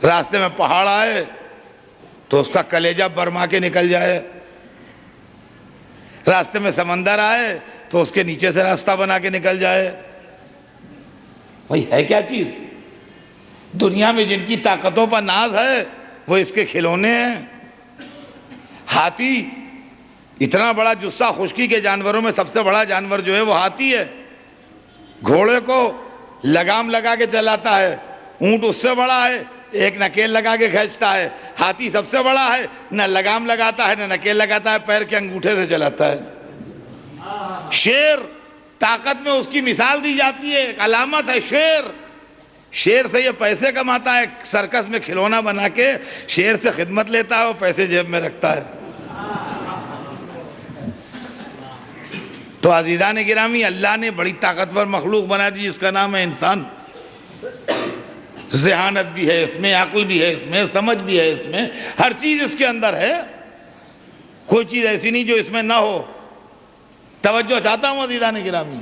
راستے میں پہاڑ آئے تو اس کا کلیجہ برما کے نکل جائے، راستے میں سمندر آئے تو اس کے نیچے سے راستہ بنا کے نکل جائے. بھئی ہے کیا چیز دنیا میں جن کی طاقتوں پر ناز ہے وہ اس کے کھلونے ہیں. ہاتھی اتنا بڑا جسہ، خشکی کے جانوروں میں سب سے بڑا جانور جو ہے وہ ہاتھی ہے. گھوڑے کو لگام لگا کے چلاتا ہے، اونٹ اس سے بڑا ہے، ایک نکیل لگا کے کھینچتا ہے. ہاتھی سب سے بڑا ہے، نہ لگام لگاتا ہے نہ نکیل لگاتا ہے، پیر کے انگوٹھے سے چلاتا ہے. شیر طاقت میں اس کی مثال دی جاتی ہے، ایک علامت ہے شیر. شیر سے یہ پیسے کماتا ہے، سرکس میں کھلونا بنا کے شیر سے خدمت لیتا ہے اور پیسے جیب میں رکھتا ہے. تو عزیزان گرامی اللہ نے بڑی طاقتور مخلوق بنا دی جس کا نام ہے انسان. ذہانت بھی ہے اس میں، عقل بھی ہے اس میں، سمجھ بھی ہے اس میں، ہر چیز اس کے اندر ہے. کوئی چیز ایسی نہیں جو اس میں نہ ہو. توجہ چاہتا ہوں عزیزان گرامی،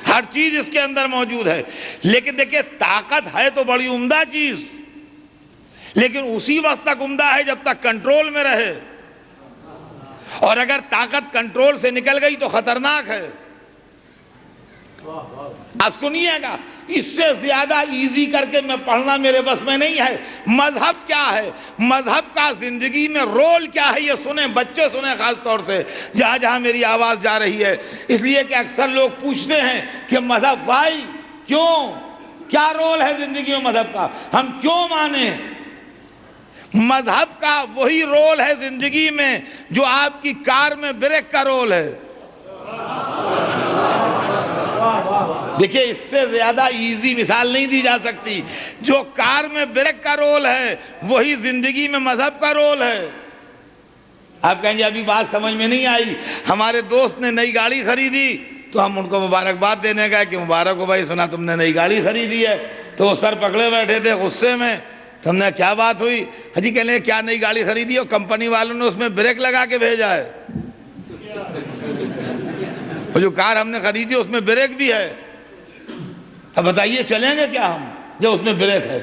ہر چیز اس کے اندر موجود ہے. لیکن دیکھیں طاقت ہے تو بڑی عمدہ چیز، لیکن اسی وقت تک عمدہ ہے جب تک کنٹرول میں رہے، اور اگر طاقت کنٹرول سے نکل گئی تو خطرناک ہے. اب سنیے گا، اس سے زیادہ ایزی کر کے میں پڑھنا میرے بس میں نہیں ہے. مذہب کیا ہے، مذہب کا زندگی میں رول کیا ہے، یہ سنیں بچے سنیں خاص طور سے جہاں جہاں میری آواز جا رہی ہے. اس لیے کہ اکثر لوگ پوچھتے ہیں کہ مذہب بھائی کیوں، کیا رول ہے زندگی میں مذہب کا، ہم کیوں مانیں. مذہب کا وہی رول ہے زندگی میں جو آپ کی کار میں بریک کا رول ہے. دیکھیے اس سے زیادہ ایزی مثال نہیں دی جا سکتی. جو کار میں بریک کا رول ہے وہی زندگی میں مذہب کا رول ہے. آپ کہیں گے ابھی بات سمجھ میں نہیں آئی. ہمارے دوست نے نئی گاڑی خریدی تو ہم ان کو مبارکباد دینے گئے کہ مبارک ہو بھائی، سنا تم نے نئی گاڑی خریدی ہے. تو وہ سر پکڑے بیٹھے تھے غصے میں. تو ہم نے کیا بات ہوئی؟ جی کہنے لگے کیا نئی گاڑی خریدی ہے، کمپنی والوں نے اس میں بریک لگا کے بھیجا ہے. اور جو کار ہم نے خریدی اس میں بریک بھی ہے. اب بتائیے چلیں گے کیا ہم جو اس میں بریک ہے؟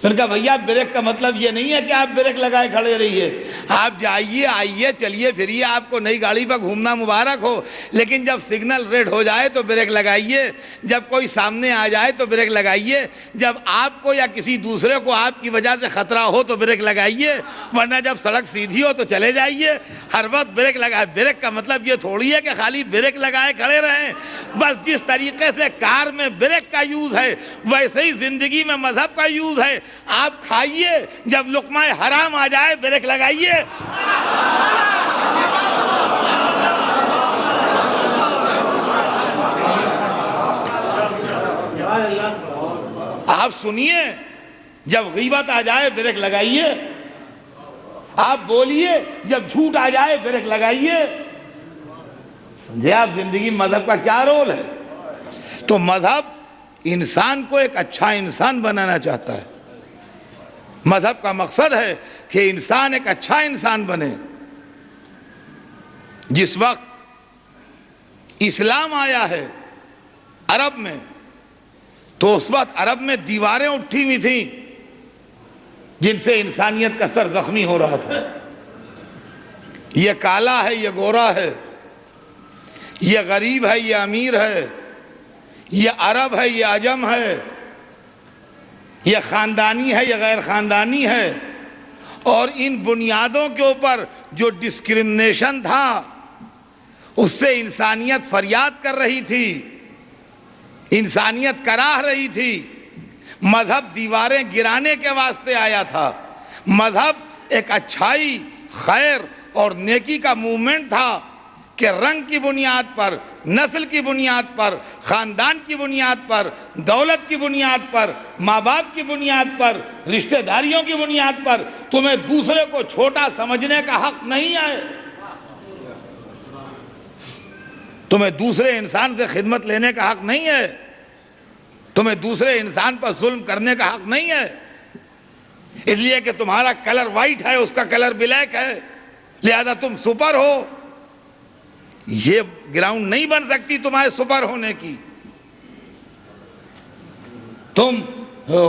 تو نے کہا بھیا بریک کا مطلب یہ نہیں ہے کہ آپ بریک لگائے کھڑے رہیے. آپ جائیے آئیے چلیے پھریے، آپ کو نئی گاڑی پر گھومنا مبارک ہو، لیکن جب سگنل ریڈ ہو جائے تو بریک لگائیے، جب کوئی سامنے آ جائے تو بریک لگائیے، جب آپ کو یا کسی دوسرے کو آپ کی وجہ سے خطرہ ہو تو بریک لگائیے، ورنہ جب سڑک سیدھی ہو تو چلے جائیے۔ ہر وقت بریک لگائے، بریک کا مطلب یہ تھوڑی ہے کہ خالی بریک لگائے کھڑے رہیں۔ بس جس طریقے سے کار میں بریک کا یوز ہے ویسے ہی زندگی میں مذہب کا یوز ہے۔ آپ کھائیے، جب لقمہ حرام آ جائے بریک لگائیے۔ آپ سنیے، جب غیبت آ جائے بریک لگائیے۔ آپ بولیے، جب جھوٹ آ جائے بریک لگائیے۔ سمجھے آپ زندگی مذہب کا کیا رول ہے؟ تو مذہب انسان کو ایک اچھا انسان بنانا چاہتا ہے۔ مذہب کا مقصد ہے کہ انسان ایک اچھا انسان بنے۔ جس وقت اسلام آیا ہے عرب میں، تو اس وقت عرب میں دیواریں اٹھی ہوئی تھیں جن سے انسانیت کا سر زخمی ہو رہا تھا۔ یہ کالا ہے، یہ گورا ہے، یہ غریب ہے، یہ امیر ہے، یہ عرب ہے، یہ عجم ہے، یہ خاندانی ہے، یہ غیر خاندانی ہے۔ اور ان بنیادوں کے اوپر جو ڈسکرمنیشن تھا اس سے انسانیت فریاد کر رہی تھی، انسانیت کراہ رہی تھی۔ مذہب دیواریں گرانے کے واسطے آیا تھا۔ مذہب ایک اچھائی، خیر اور نیکی کا موومنٹ تھا کہ رنگ کی بنیاد پر، نسل کی بنیاد پر، خاندان کی بنیاد پر، دولت کی بنیاد پر، ماں باپ کی بنیاد پر، رشتہ داریوں کی بنیاد پر تمہیں دوسرے کو چھوٹا سمجھنے کا حق نہیں ہے۔ تمہیں دوسرے انسان سے خدمت لینے کا حق نہیں ہے۔ تمہیں دوسرے انسان پر ظلم کرنے کا حق نہیں ہے۔ اس لیے کہ تمہارا کلر وائٹ ہے، اس کا کلر بلیک ہے، لہذا تم سپر ہو۔ یہ گراؤنڈ نہیں بن سکتی تمہارے سپر ہونے کی۔ تم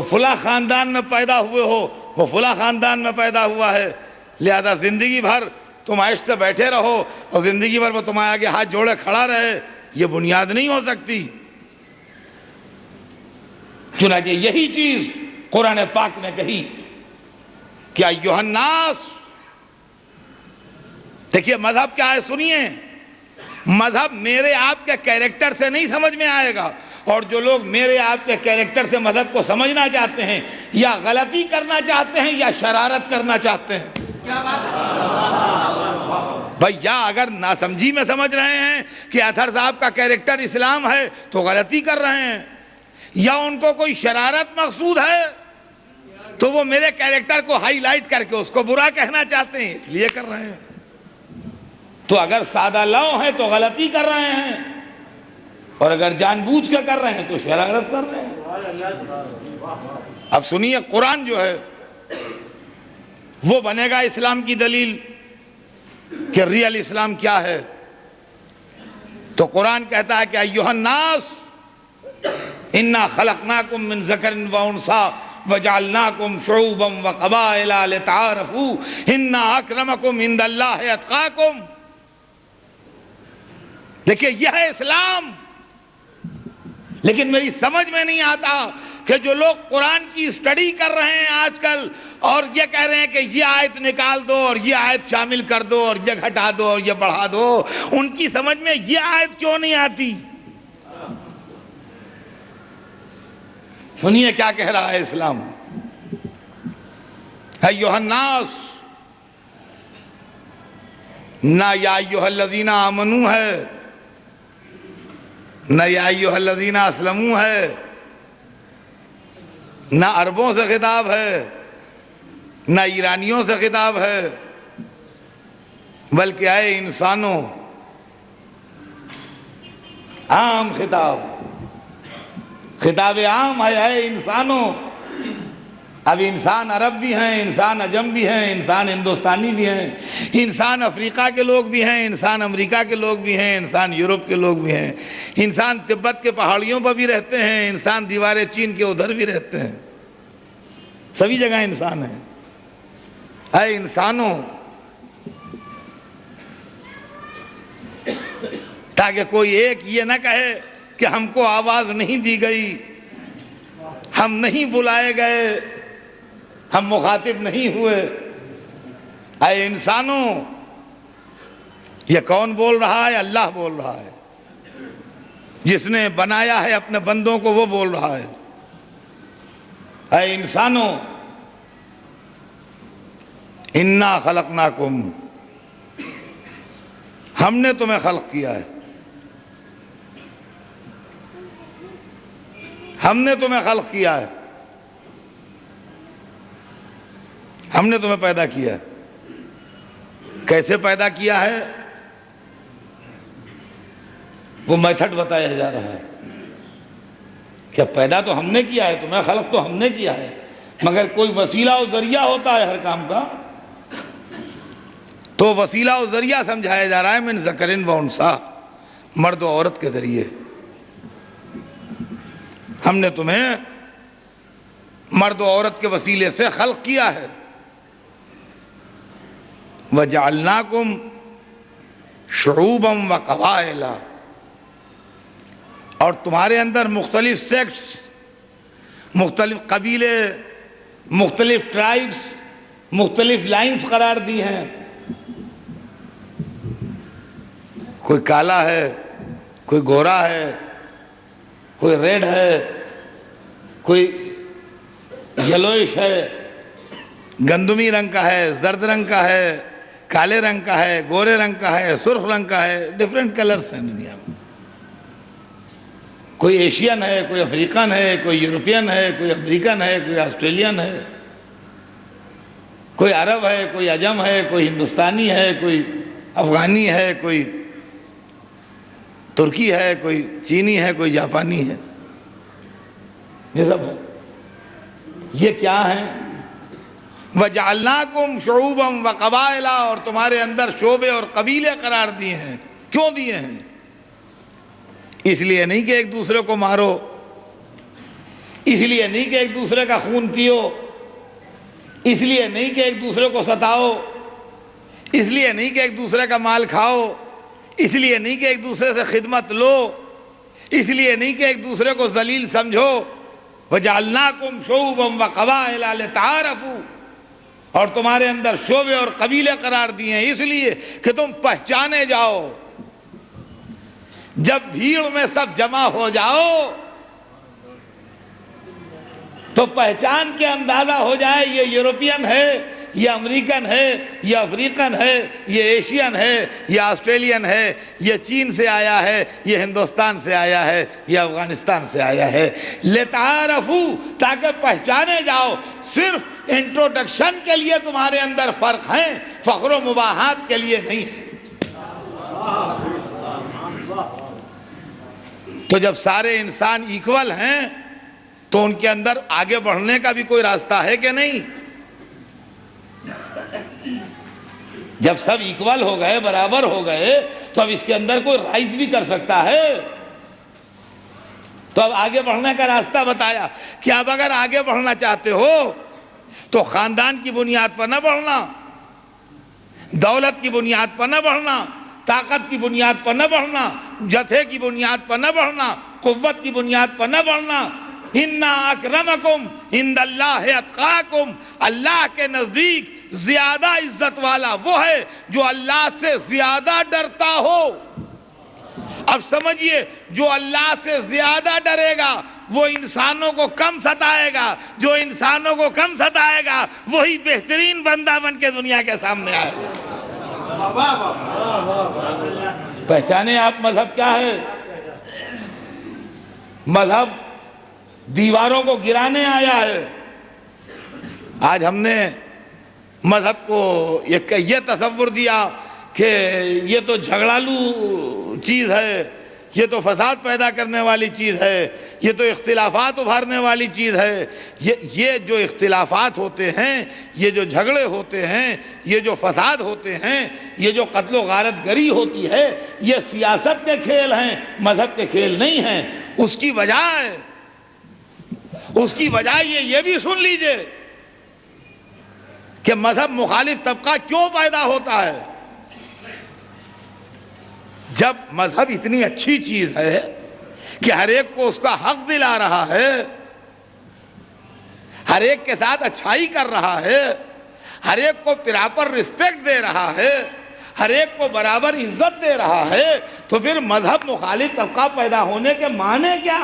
فلاں خاندان میں پیدا ہوئے ہو، وہ فلاں خاندان میں پیدا ہوا ہے، لہذا زندگی بھر تم عیش سے بیٹھے رہو اور زندگی بھر وہ تمہارے آگے ہاتھ جوڑے کھڑا رہے، یہ بنیاد نہیں ہو سکتی۔ چنانچہ یہی چیز قرآن پاک نے کہی کہ ایھا الناس۔ دیکھیے مذہب کیا ہے، سنیے۔ مذہب میرے آپ کے کیریکٹر سے نہیں سمجھ میں آئے گا، اور جو لوگ میرے آپ کے کیریکٹر سے مذہب کو سمجھنا چاہتے ہیں یا غلطی کرنا چاہتے ہیں یا شرارت کرنا چاہتے ہیں، بھائی یا اگر ناسمجھی میں سمجھ رہے ہیں کہ اطہر صاحب کا کیریکٹر اسلام ہے تو غلطی کر رہے ہیں، یا ان کو کوئی شرارت مقصود ہے تو وہ میرے کیریکٹر کو ہائی لائٹ کر کے اس کو برا کہنا چاہتے ہیں، اس لیے کر رہے ہیں۔ تو اگر سادہ لو ہیں تو غلطی کر رہے ہیں، اور اگر جان بوجھ کے کر رہے ہیں تو شرارت کر رہے ہیں۔ اب سنیے، قرآن جو ہے وہ بنے گا اسلام کی دلیل کہ ریئل اسلام کیا ہے۔ تو قرآن کہتا ہے کہ ایھا الناس انا خلقناکم من ذکر و انثی وجعلناکم شعوبا وقبائل لتعارفوا ان اکرمکم عند اللہ اتقاکم۔ دیکھیے یہ ہے اسلام، لیکن میری سمجھ میں نہیں آتا کہ جو لوگ قرآن کی اسٹڈی کر رہے ہیں آج کل اور یہ کہہ رہے ہیں کہ یہ آیت نکال دو اور یہ آیت شامل کر دو اور یہ گھٹا دو اور یہ بڑھا دو، ان کی سمجھ میں یہ آیت کیوں نہیں آتی؟ سنیے کیا کہہ رہا ہے اسلام۔ ایھا الناس، نہ یا ایھا الذین آمنوا ہے، نہ یا ایھا الذین اسلموا ہے، نہ عربوں سے خطاب ہے، نہ ایرانیوں سے خطاب ہے، بلکہ اے انسانوں، عام خطاب عام ہے، اے انسانوں۔ اب انسان عرب بھی ہیں، انسان عجم بھی ہیں، انسان ہندوستانی بھی ہیں، انسان افریقہ کے لوگ بھی ہیں، انسان امریکہ کے لوگ بھی ہیں، انسان یورپ کے لوگ بھی ہیں، انسان تبت کے پہاڑیوں پر بھی رہتے ہیں، انسان دیوارے چین کے ادھر بھی رہتے ہیں، سبھی جگہ انسان ہیں۔ اے انسانوں، تاکہ کوئی ایک یہ نہ کہے کہ ہم کو آواز نہیں دی گئی، ہم نہیں بلائے گئے، ہم مخاطب نہیں ہوئے۔ اے انسانوں، یہ کون بول رہا ہے؟ اللہ بول رہا ہے۔ جس نے بنایا ہے اپنے بندوں کو وہ بول رہا ہے۔ اے انسانوں، انا خلقناکم، ہم نے تمہیں خلق کیا ہے، ہم نے تمہیں خلق کیا ہے، ہم نے تمہیں پیدا کیا ہے۔ کیسے پیدا کیا ہے وہ میتھڈ بتایا جا رہا ہے کہ پیدا تو ہم نے کیا ہے، تمہیں خلق تو ہم نے کیا ہے، مگر کوئی وسیلہ و ذریعہ ہوتا ہے ہر کام کا، تو وسیلہ و ذریعہ سمجھایا جا رہا ہے من ذکرن و انثیٰ، مرد و عورت کے ذریعے۔ ہم نے تمہیں مرد و عورت کے وسیلے سے خلق کیا ہے۔ وَجَعَلْنَاكُمْ شُعُوبًا وَقَبَائِلَ، اور تمہارے اندر مختلف سیکٹس، مختلف قبیلے، مختلف ٹرائبس، مختلف لائنز قرار دی ہیں۔ کوئی کالا ہے، کوئی گورا ہے، کوئی ریڈ ہے، کوئی یلوئش ہے، گندمی رنگ کا ہے، زرد رنگ کا ہے، کالے رنگ کا ہے، گورے رنگ کا ہے، سرخ رنگ کا ہے، ڈیفرنٹ کلرز ہیں دنیا میں۔ کوئی ایشین ہے، کوئی افریقن ہے، کوئی یورپین ہے، کوئی امریکن ہے، کوئی آسٹریلین ہے، کوئی عرب ہے، کوئی عجم ہے، کوئی ہندوستانی ہے، کوئی افغانی ہے، کوئی ترکی ہے، کوئی چینی ہے، کوئی جاپانی ہے، یہ سب ہے۔ یہ کیا ہیں؟ وَجَعَلْنَاكُمْ شُعُوبًا وَقَبَائِلَ، اور تمہارے اندر شعبے اور قبیلے قرار دیے ہیں۔ کیوں دیے ہیں؟ اس لیے نہیں کہ ایک دوسرے کو مارو، اس لیے نہیں کہ ایک دوسرے کا خون پیو، اس لیے نہیں کہ ایک دوسرے کو ستاؤ، اس لیے نہیں کہ ایک دوسرے کا مال کھاؤ، اس لیے نہیں کہ ایک دوسرے سے خدمت لو، اس لیے نہیں کہ ایک دوسرے کو ذلیل سمجھو۔ وَجَعَلْنَاكُمْ شُعُوبًا وَقَبَائِلَ لِتَعَارَفُوا، اور تمہارے اندر شعبے اور قبیلے قرار دیے ہیں اس لیے کہ تم پہچانے جاؤ۔ جب بھیڑ میں سب جمع ہو جاؤ تو پہچان کے اندازہ ہو جائے یہ یورپین ہے، یہ امریکن ہے، یہ افریقن ہے، یہ ایشین ہے، یہ آسٹریلین ہے، یہ چین سے آیا ہے، یہ ہندوستان سے آیا ہے، یہ افغانستان سے آیا ہے۔ لِتَعَارَفُوا، تاکہ پہچانے جاؤ۔ صرف انٹروڈکشن کے لیے تمہارے اندر فرق ہیں، فخر و مباحات کے لیے نہیں ہے۔ تو جب سارے انسان ایکول ہیں تو ان کے اندر آگے بڑھنے کا بھی کوئی راستہ ہے کہ نہیں؟ جب سب ایکول ہو گئے، برابر ہو گئے، تو اب اس کے اندر کوئی رائز بھی کر سکتا ہے۔ تو اب آگے بڑھنے کا راستہ بتایا کہ اب اگر آگے بڑھنا چاہتے ہو تو خاندان کی بنیاد پر نہ بڑھنا، دولت کی بنیاد پر نہ بڑھنا، طاقت کی بنیاد پر نہ بڑھنا، جتھے کی بنیاد پر نہ بڑھنا، قوت کی بنیاد پر نہ بڑھنا۔ اِنَّ أَكْرَمَكُمْ عِنْدَ اللَّهِ أَتْقَاكُمْ، اللہ کے نزدیک زیادہ عزت والا وہ ہے جو اللہ سے زیادہ ڈرتا ہو۔ اب سمجھئے، جو اللہ سے زیادہ ڈرے گا وہ انسانوں کو کم ستائے گا، جو انسانوں کو کم ستائے گا وہی بہترین بندہ بن کے دنیا کے سامنے آئے گا۔ پہچانے آپ مذہب کیا ہے؟ مذہب دیواروں کو گرانے آیا ہے۔ آج ہم نے مذہب کو یہ تصور دیا کہ یہ تو جھگڑالو چیز ہے، یہ تو فساد پیدا کرنے والی چیز ہے، یہ تو اختلافات ابھارنے والی چیز ہے۔ یہ جو اختلافات ہوتے ہیں، یہ جو جھگڑے ہوتے ہیں، یہ جو فساد ہوتے ہیں، یہ جو قتل و غارت گری ہوتی ہے، یہ سیاست کے کھیل ہیں، مذہب کے کھیل نہیں ہیں۔ اس کی وجہ یہ بھی سن لیجئے کہ مذہب مخالف طبقہ کیوں پیدا ہوتا ہے۔ جب مذہب اتنی اچھی چیز ہے کہ ہر ایک کو اس کا حق دلا رہا ہے، ہر ایک کے ساتھ اچھائی کر رہا ہے، ہر ایک کو پراپر رسپیکٹ دے رہا ہے، ہر ایک کو برابر عزت دے رہا ہے، تو پھر مذہب مخالف طبقہ پیدا ہونے کے معنی کیا؟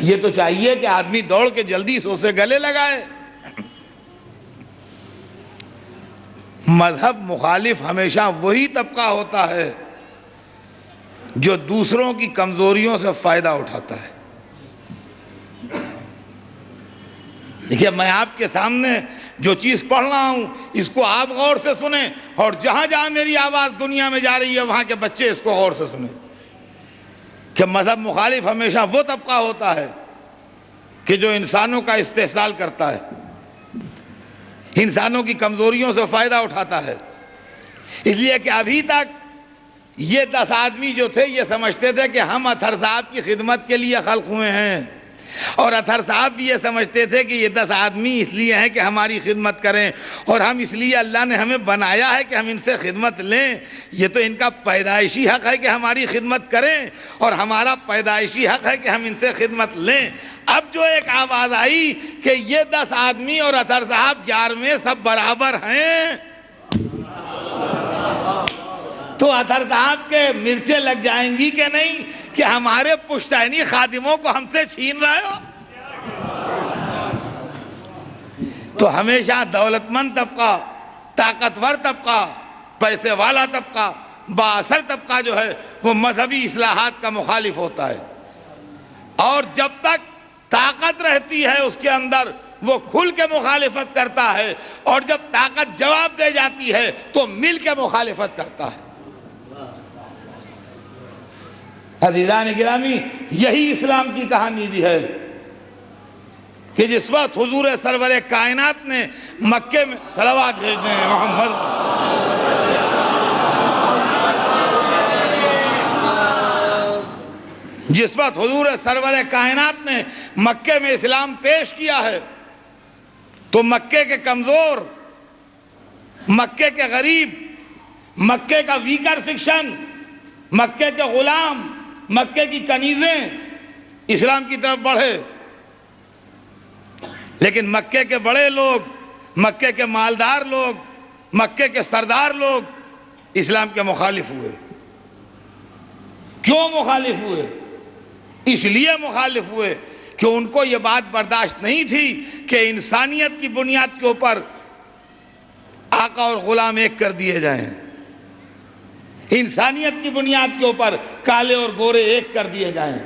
یہ تو چاہیے کہ آدمی دوڑ کے جلدی سے اسے گلے لگائے۔ مذہب مخالف ہمیشہ وہی طبقہ ہوتا ہے جو دوسروں کی کمزوریوں سے فائدہ اٹھاتا ہے۔ دیکھیے، میں آپ کے سامنے جو چیز پڑھ رہا ہوں اس کو آپ غور سے سنیں، اور جہاں جہاں میری آواز دنیا میں جا رہی ہے وہاں کے بچے اس کو غور سے سنیں کہ مذہب مخالف ہمیشہ وہ طبقہ ہوتا ہے کہ جو انسانوں کا استحصال کرتا ہے، انسانوں کی کمزوریوں سے فائدہ اٹھاتا ہے۔ اس لیے کہ ابھی تک یہ 10 آدمی جو تھے یہ سمجھتے تھے کہ ہم اطہر صاحب کی خدمت کے لیے خلق ہوئے ہیں، اور اطہر صاحب بھی یہ سمجھتے تھے کہ یہ 10 آدمی اس لیے ہیں کہ ہماری خدمت کریں، اور ہم اس لیے اللہ نے ہمیں بنایا ہے کہ ہم ان سے خدمت لیں۔ یہ تو ان کا پیدائشی حق ہے کہ ہماری خدمت کریں، اور ہمارا پیدائشی حق ہے کہ ہم ان سے خدمت لیں۔ اب جو ایک آواز آئی کہ یہ 10 آدمی اور اطہر صاحب 11ویں سب برابر ہیں، تو اطہر صاحب کے مرچیں لگ جائیں گی کہ نہیں کہ ہمارے پشتینی خادموں کو ہم سے چھین رہے ہو؟ تو ہمیشہ دولت مند طبقہ، طاقتور طبقہ، پیسے والا طبقہ، بااثر طبقہ جو ہے وہ مذہبی اصلاحات کا مخالف ہوتا ہے، اور جب تک طاقت رہتی ہے اس کے اندر وہ کھل کے مخالفت کرتا ہے، اور جب طاقت جواب دے جاتی ہے تو مل کے مخالفت کرتا ہے۔ عزیزان گرامی، یہی اسلام کی کہانی بھی ہے کہ جس وقت حضور سرور کائنات نے مکے میں صلوات بھیجتے ہیں محمد، جس وقت حضور سرور کائنات نے مکے میں اسلام پیش کیا ہے، تو مکے کے کمزور، مکے کے غریب، مکے کا ویکر سیکشن، مکے کے غلام، مکے کی کنیزیں اسلام کی طرف بڑھے، لیکن مکے کے بڑے لوگ، مکے کے مالدار لوگ، مکے کے سردار لوگ اسلام کے مخالف ہوئے۔ کیوں مخالف ہوئے؟ اس لیے مخالف ہوئے کہ ان کو یہ بات برداشت نہیں تھی کہ انسانیت کی بنیاد کے اوپر آقا اور غلام ایک کر دیے جائیں، انسانیت کی بنیاد کے اوپر کالے اور گورے ایک کر دیے جائیں،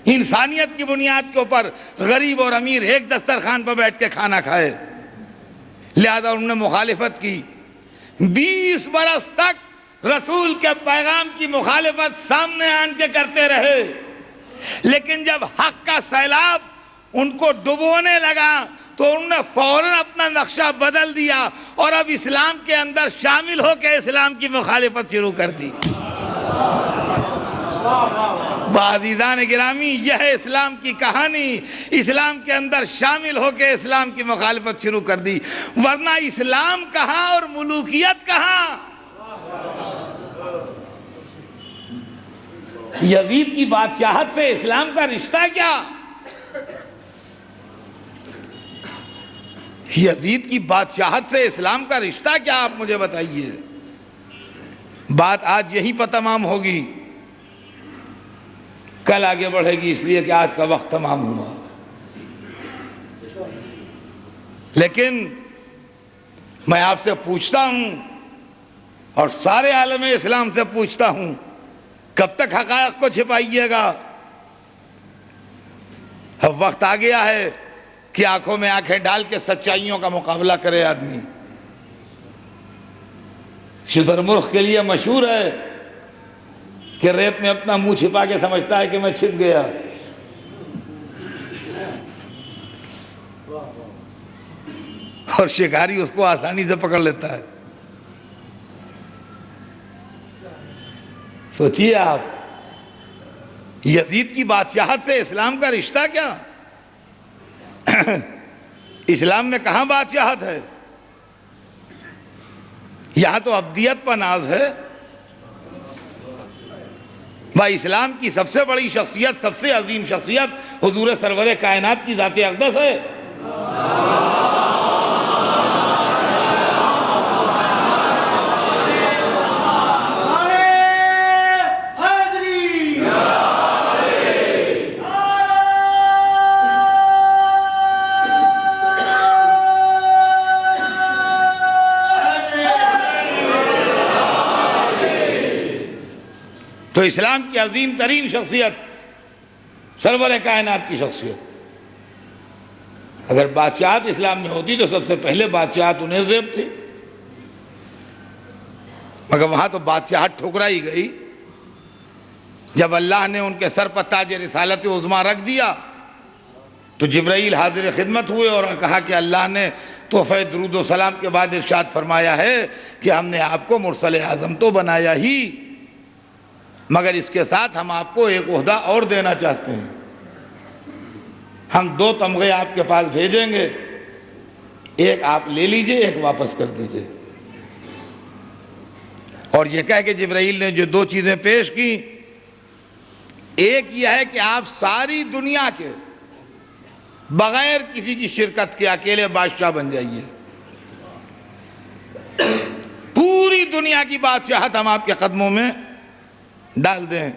انسانیت کی بنیاد کے اوپر غریب اور امیر ایک دسترخوان پر بیٹھ کے کھانا کھائے۔ لہذا انہوں نے مخالفت کی۔ 20 برس تک رسول کے پیغام کی مخالفت سامنے آن کے کرتے رہے، لیکن جب حق کا سیلاب ان کو ڈبونے لگا تو انہوں نے فوراً اپنا نقشہ بدل دیا اور اب اسلام کے اندر شامل ہو کے اسلام کی مخالفت شروع کر دی۔ عزیزان گرامی، یہ ہے اسلام کی کہانی۔ اسلام کے اندر شامل ہو کے اسلام کی مخالفت شروع کر دی، ورنہ اسلام کہاں اور ملوکیت کہاں؟ یزید کی بادشاہت سے اسلام کا رشتہ کیا؟ یزید کی بادشاہت سے اسلام کا رشتہ کیا، آپ مجھے بتائیے۔ بات آج یہیں پر تمام ہوگی، کل آگے بڑھے گی، اس لیے کہ آج کا وقت تمام ہوا۔ لیکن میں آپ سے پوچھتا ہوں اور سارے عالم اسلام سے پوچھتا ہوں، کب تک حقائق کو چھپائیے گا؟ اب وقت آ گیا ہے کہ آنکھوں میں آنکھیں ڈال کے سچائیوں کا مقابلہ کرے آدمی۔ شترمرغ کے لیے مشہور ہے کہ ریت میں اپنا منہ چھپا کے سمجھتا ہے کہ میں چھپ گیا، اور شکاری اس کو آسانی سے پکڑ لیتا ہے۔ سوچئے آپ، یزید کی بادشاہت سے اسلام کا رشتہ کیا؟ اسلام میں کہاں بادشاہت ہے؟ یہاں تو عبدیت پر ناز ہے، بھائی اسلام کی سب سے بڑی شخصیت، سب سے عظیم شخصیت حضور سرور کائنات کی ذات اقدس ہے۔ تو اسلام کی عظیم ترین شخصیت سرور کائنات کی شخصیت، اگر بادشاہت اسلام میں ہوتی تو سب سے پہلے بادشاہت انہیں زیب تھی، مگر وہاں تو بادشاہت ٹھکرائی گئی۔ جب اللہ نے ان کے سر پر تاج رسالت عظمیٰ رکھ دیا تو جبرائیل حاضر خدمت ہوئے اور کہا کہ اللہ نے تحفہ درود و سلام کے بعد ارشاد فرمایا ہے کہ ہم نے آپ کو مرسل اعظم تو بنایا ہی، مگر اس کے ساتھ ہم آپ کو ایک عہدہ اور دینا چاہتے ہیں۔ ہم 2 تمغے آپ کے پاس بھیجیں گے، ایک آپ لے لیجئے، ایک واپس کر دیجئے۔ اور یہ کہہ کہ جبرائیل نے جو 2 چیزیں پیش کی، ایک یہ ہے کہ آپ ساری دنیا کے بغیر کسی کی شرکت کے اکیلے بادشاہ بن جائیے، پوری دنیا کی بادشاہت ہم آپ کے قدموں میں ڈال دیں،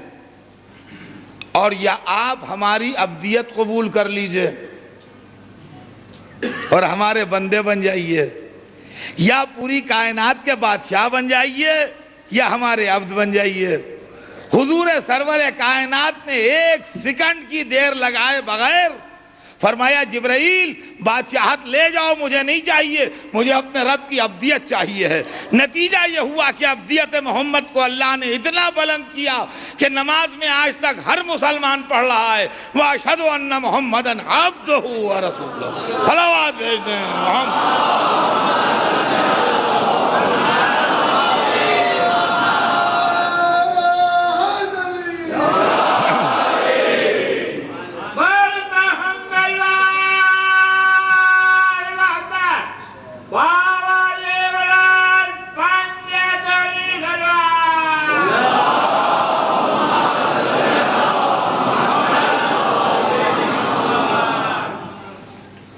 اور یا آپ ہماری عبدیت قبول کر لیجئے اور ہمارے بندے بن جائیے، یا پوری کائنات کے بادشاہ بن جائیے یا ہمارے عبد بن جائیے۔ حضور سرور کائنات نے 1 سیکنڈ کی دیر لگائے بغیر فرمایا جبرائیل بادشاہت لے جاؤ، مجھے نہیں چاہیے، مجھے اپنے رب کی عبدیت چاہیے ہے۔ نتیجہ یہ ہوا کہ عبدیت محمد کو اللہ نے اتنا بلند کیا کہ نماز میں آج تک ہر مسلمان پڑھ رہا ہے وَأَشْهَدُ أَنَّ مُحَمَّدًا عَبْدُهُ وَرَسُولُهُ۔ صلوات بھیج دیں محمد۔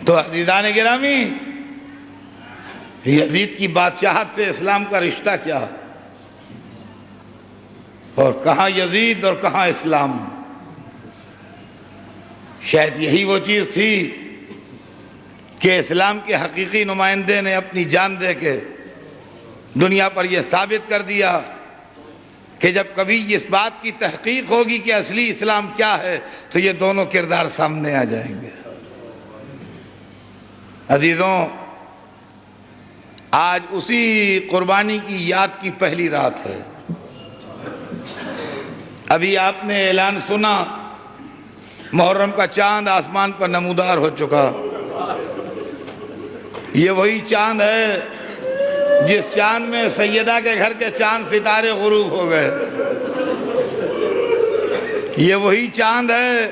تو عزیزان گرامی، یزید کی بادشاہت سے اسلام کا رشتہ کیا، اور کہاں یزید اور کہاں اسلام؟ شاید یہی وہ چیز تھی کہ اسلام کے حقیقی نمائندے نے اپنی جان دے کے دنیا پر یہ ثابت کر دیا کہ جب کبھی اس بات کی تحقیق ہوگی کہ اصلی اسلام کیا ہے تو یہ دونوں کردار سامنے آ جائیں گے۔ عزیزوں، آج اسی قربانی کی یاد کی پہلی رات ہے۔ ابھی آپ نے اعلان سنا، محرم کا چاند آسمان پر نمودار ہو چکا۔ یہ وہی چاند ہے جس چاند میں سیدہ کے گھر کے چاند ستارے غروب ہو گئے۔ یہ وہی چاند ہے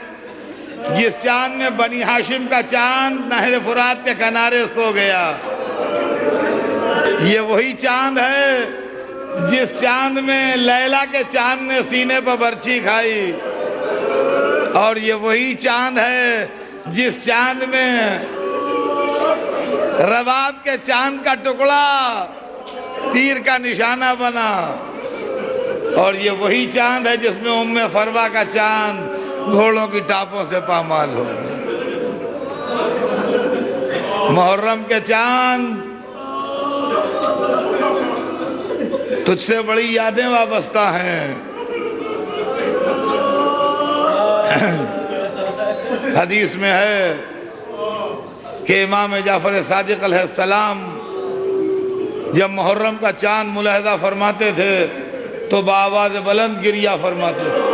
جس چاند میں بنی ہاشم کا چاند نہر فرات کے کنارے سو گیا۔ یہ وہی چاند ہے جس چاند میں لیلا کے چاند نے سینے پر برچھی کھائی، اور یہ وہی چاند ہے جس چاند میں رباب کے چاند کا ٹکڑا تیر کا نشانہ بنا، اور یہ وہی چاند ہے جس میں ام فروا کا چاند گھوڑوں کی ٹاپوں سے پامال ہو گیا۔ محرم کے چاند، تجھ سے بڑی یادیں وابستہ ہیں۔ حدیث میں ہے کہ امام جعفر صادق علیہ السلام جب محرم کا چاند ملاحظہ فرماتے تھے تو بآواز بلند گریہ فرماتے تھے،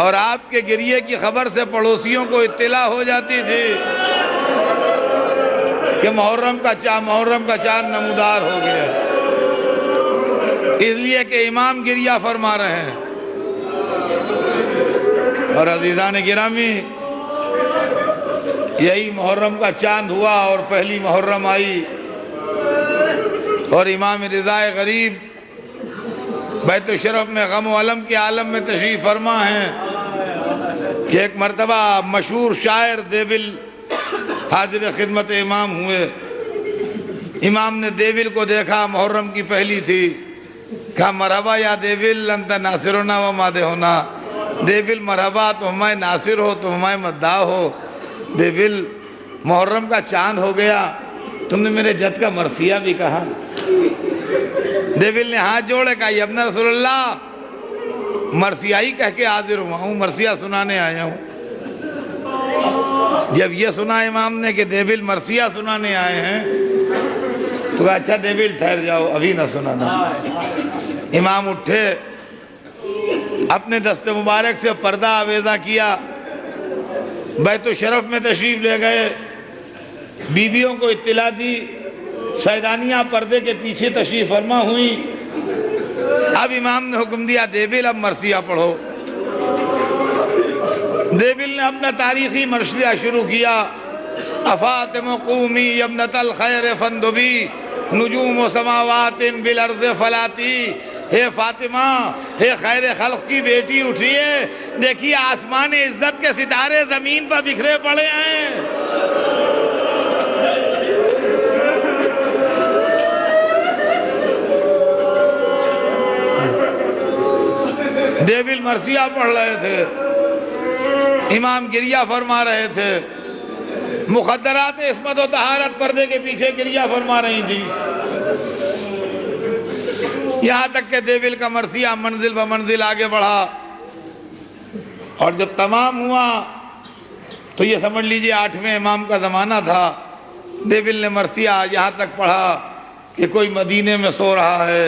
اور آپ کے گریے کی خبر سے پڑوسیوں کو اطلاع ہو جاتی تھی کہ محرم کا چاند نمودار ہو گیا، اس لیے کہ امام گریہ فرما رہے ہیں۔ اور عزیزان گرامی، یہی محرم کا چاند ہوا اور پہلی محرم آئی، اور امام رضا غریب بیت الشرف میں غم و علم کے عالم میں تشریف فرما ہیں کہ ایک مرتبہ مشہور شاعر دیول حاضر خدمت امام ہوئے. امام نے دیول کو دیکھا، محرم کی پہلی تھی. کہا مرحبا یا دیول انت ناصرنا و مادحنا. دیول مرحبا، تو ہمارے ناصر ہو، تو ہمارے مداح ہو. دیول محرم کا چاند ہو گیا، تم نے میرے جد کا مرثیہ بھی کہا. دیول نے ہاتھ جوڑے کہا یا ابن رسول اللہ، مرثیہ ہی کہہ کے حاضر ہوا ہوں، مرثیہ سنانے آیا ہوں. جب یہ سنا امام نے کہ دیول مرثیہ سنانے آئے ہیں تو کہا اچھا دیول ٹھہر جاؤ، ابھی نہ سنانا. امام اٹھے، اپنے دست مبارک سے پردہ آویزہ کیا، بیت الشرف میں تشریف لے گئے، بیویوں کو اطلاع دی. سیدانیاں پردے کے پیچھے تشریف فرما ہوئی. اب امام نے حکم دیا دیول اب مرثیہ پڑھو. دیول نے اپنا تاریخی مرثیہ شروع کیا. افاطم قومی ابنۃ الخیر فندبی نجوم و سماوات بالارض فلاتی. ہے فاطمہ، ہے خیر خلق کی بیٹی اٹھیے، دیکھیے آسمان عزت کے ستارے زمین پر بکھرے پڑے ہیں. دیول مرثیہ پڑھ رہے تھے، امام گریہ فرما رہے تھے. مخدرات عصمت و طہارت پردے کے پیچھے گریہ فرما رہی تھی. یہاں تک کہ دیول کا مرثیہ منزل و منزل آگے بڑھا، اور جب تمام ہوا تو یہ سمجھ لیجئے 8ویں امام کا زمانہ تھا. دیول نے مرثیہ یہاں تک پڑھا کہ کوئی مدینے میں سو رہا ہے،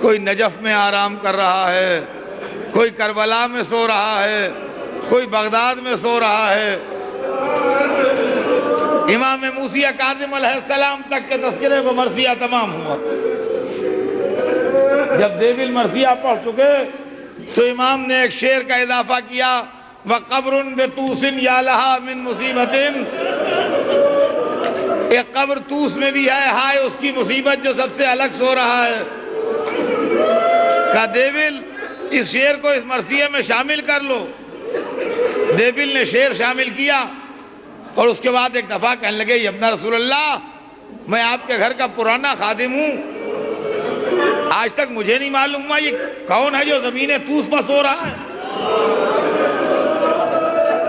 کوئی نجف میں آرام کر رہا ہے، کوئی کربلا میں سو رہا ہے، کوئی بغداد میں سو رہا ہے. امام موسیٰ کاظم علیہ السلام تک کے تذکرے کو مرثیہ تمام ہوا. جب دیول مرثیہ پڑھ چکے تو امام نے ایک شعر کا اضافہ کیا، وَقَبْرٌ بِتُوسٍ يَا لَهَا مِن مُصِیبَةٍ. ایک قبر توس میں بھی ہے، ہائے اس کی مصیبت جو سب سے الگ سو رہا ہے. کہا دیول اس شعر کو اس مرثیہ میں شامل کر لو. دیول نے شعر شامل کیا اور اس کے بعد ایک دفعہ کہنے لگے یا ابن رسول اللہ، میں آپ کے گھر کا پرانا خادم ہوں، آج تک مجھے نہیں معلوم ہوا یہ کون ہے جو زمین توس پر سو رہا ہے.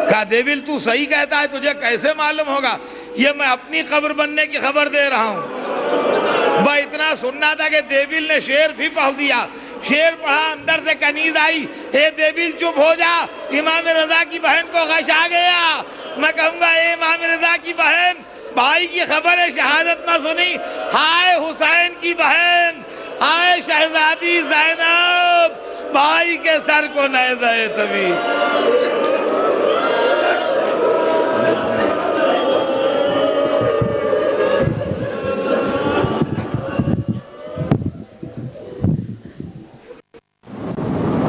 کہا دیول تو صحیح کہتا ہے، تجھے کیسے معلوم ہوگا؟ یہ میں اپنی قبر بننے کی خبر دے رہا ہوں. با اتنا سننا تھا کہ دیول نے شعر بھی پڑھ دیا. شعر پڑھا، اندر سے کنیز آئی، اے دیول چپ ہو جا، امام رضا کی بہن کو غش آ گیا. میں کہوں گا اے امام رضا کی بہن، بھائی کی خبر شہادت نہ سنی؟ ہائے حسین کی بہن، ہائے شہزادی زینب، بھائی کے سر کو نیزہ طویل.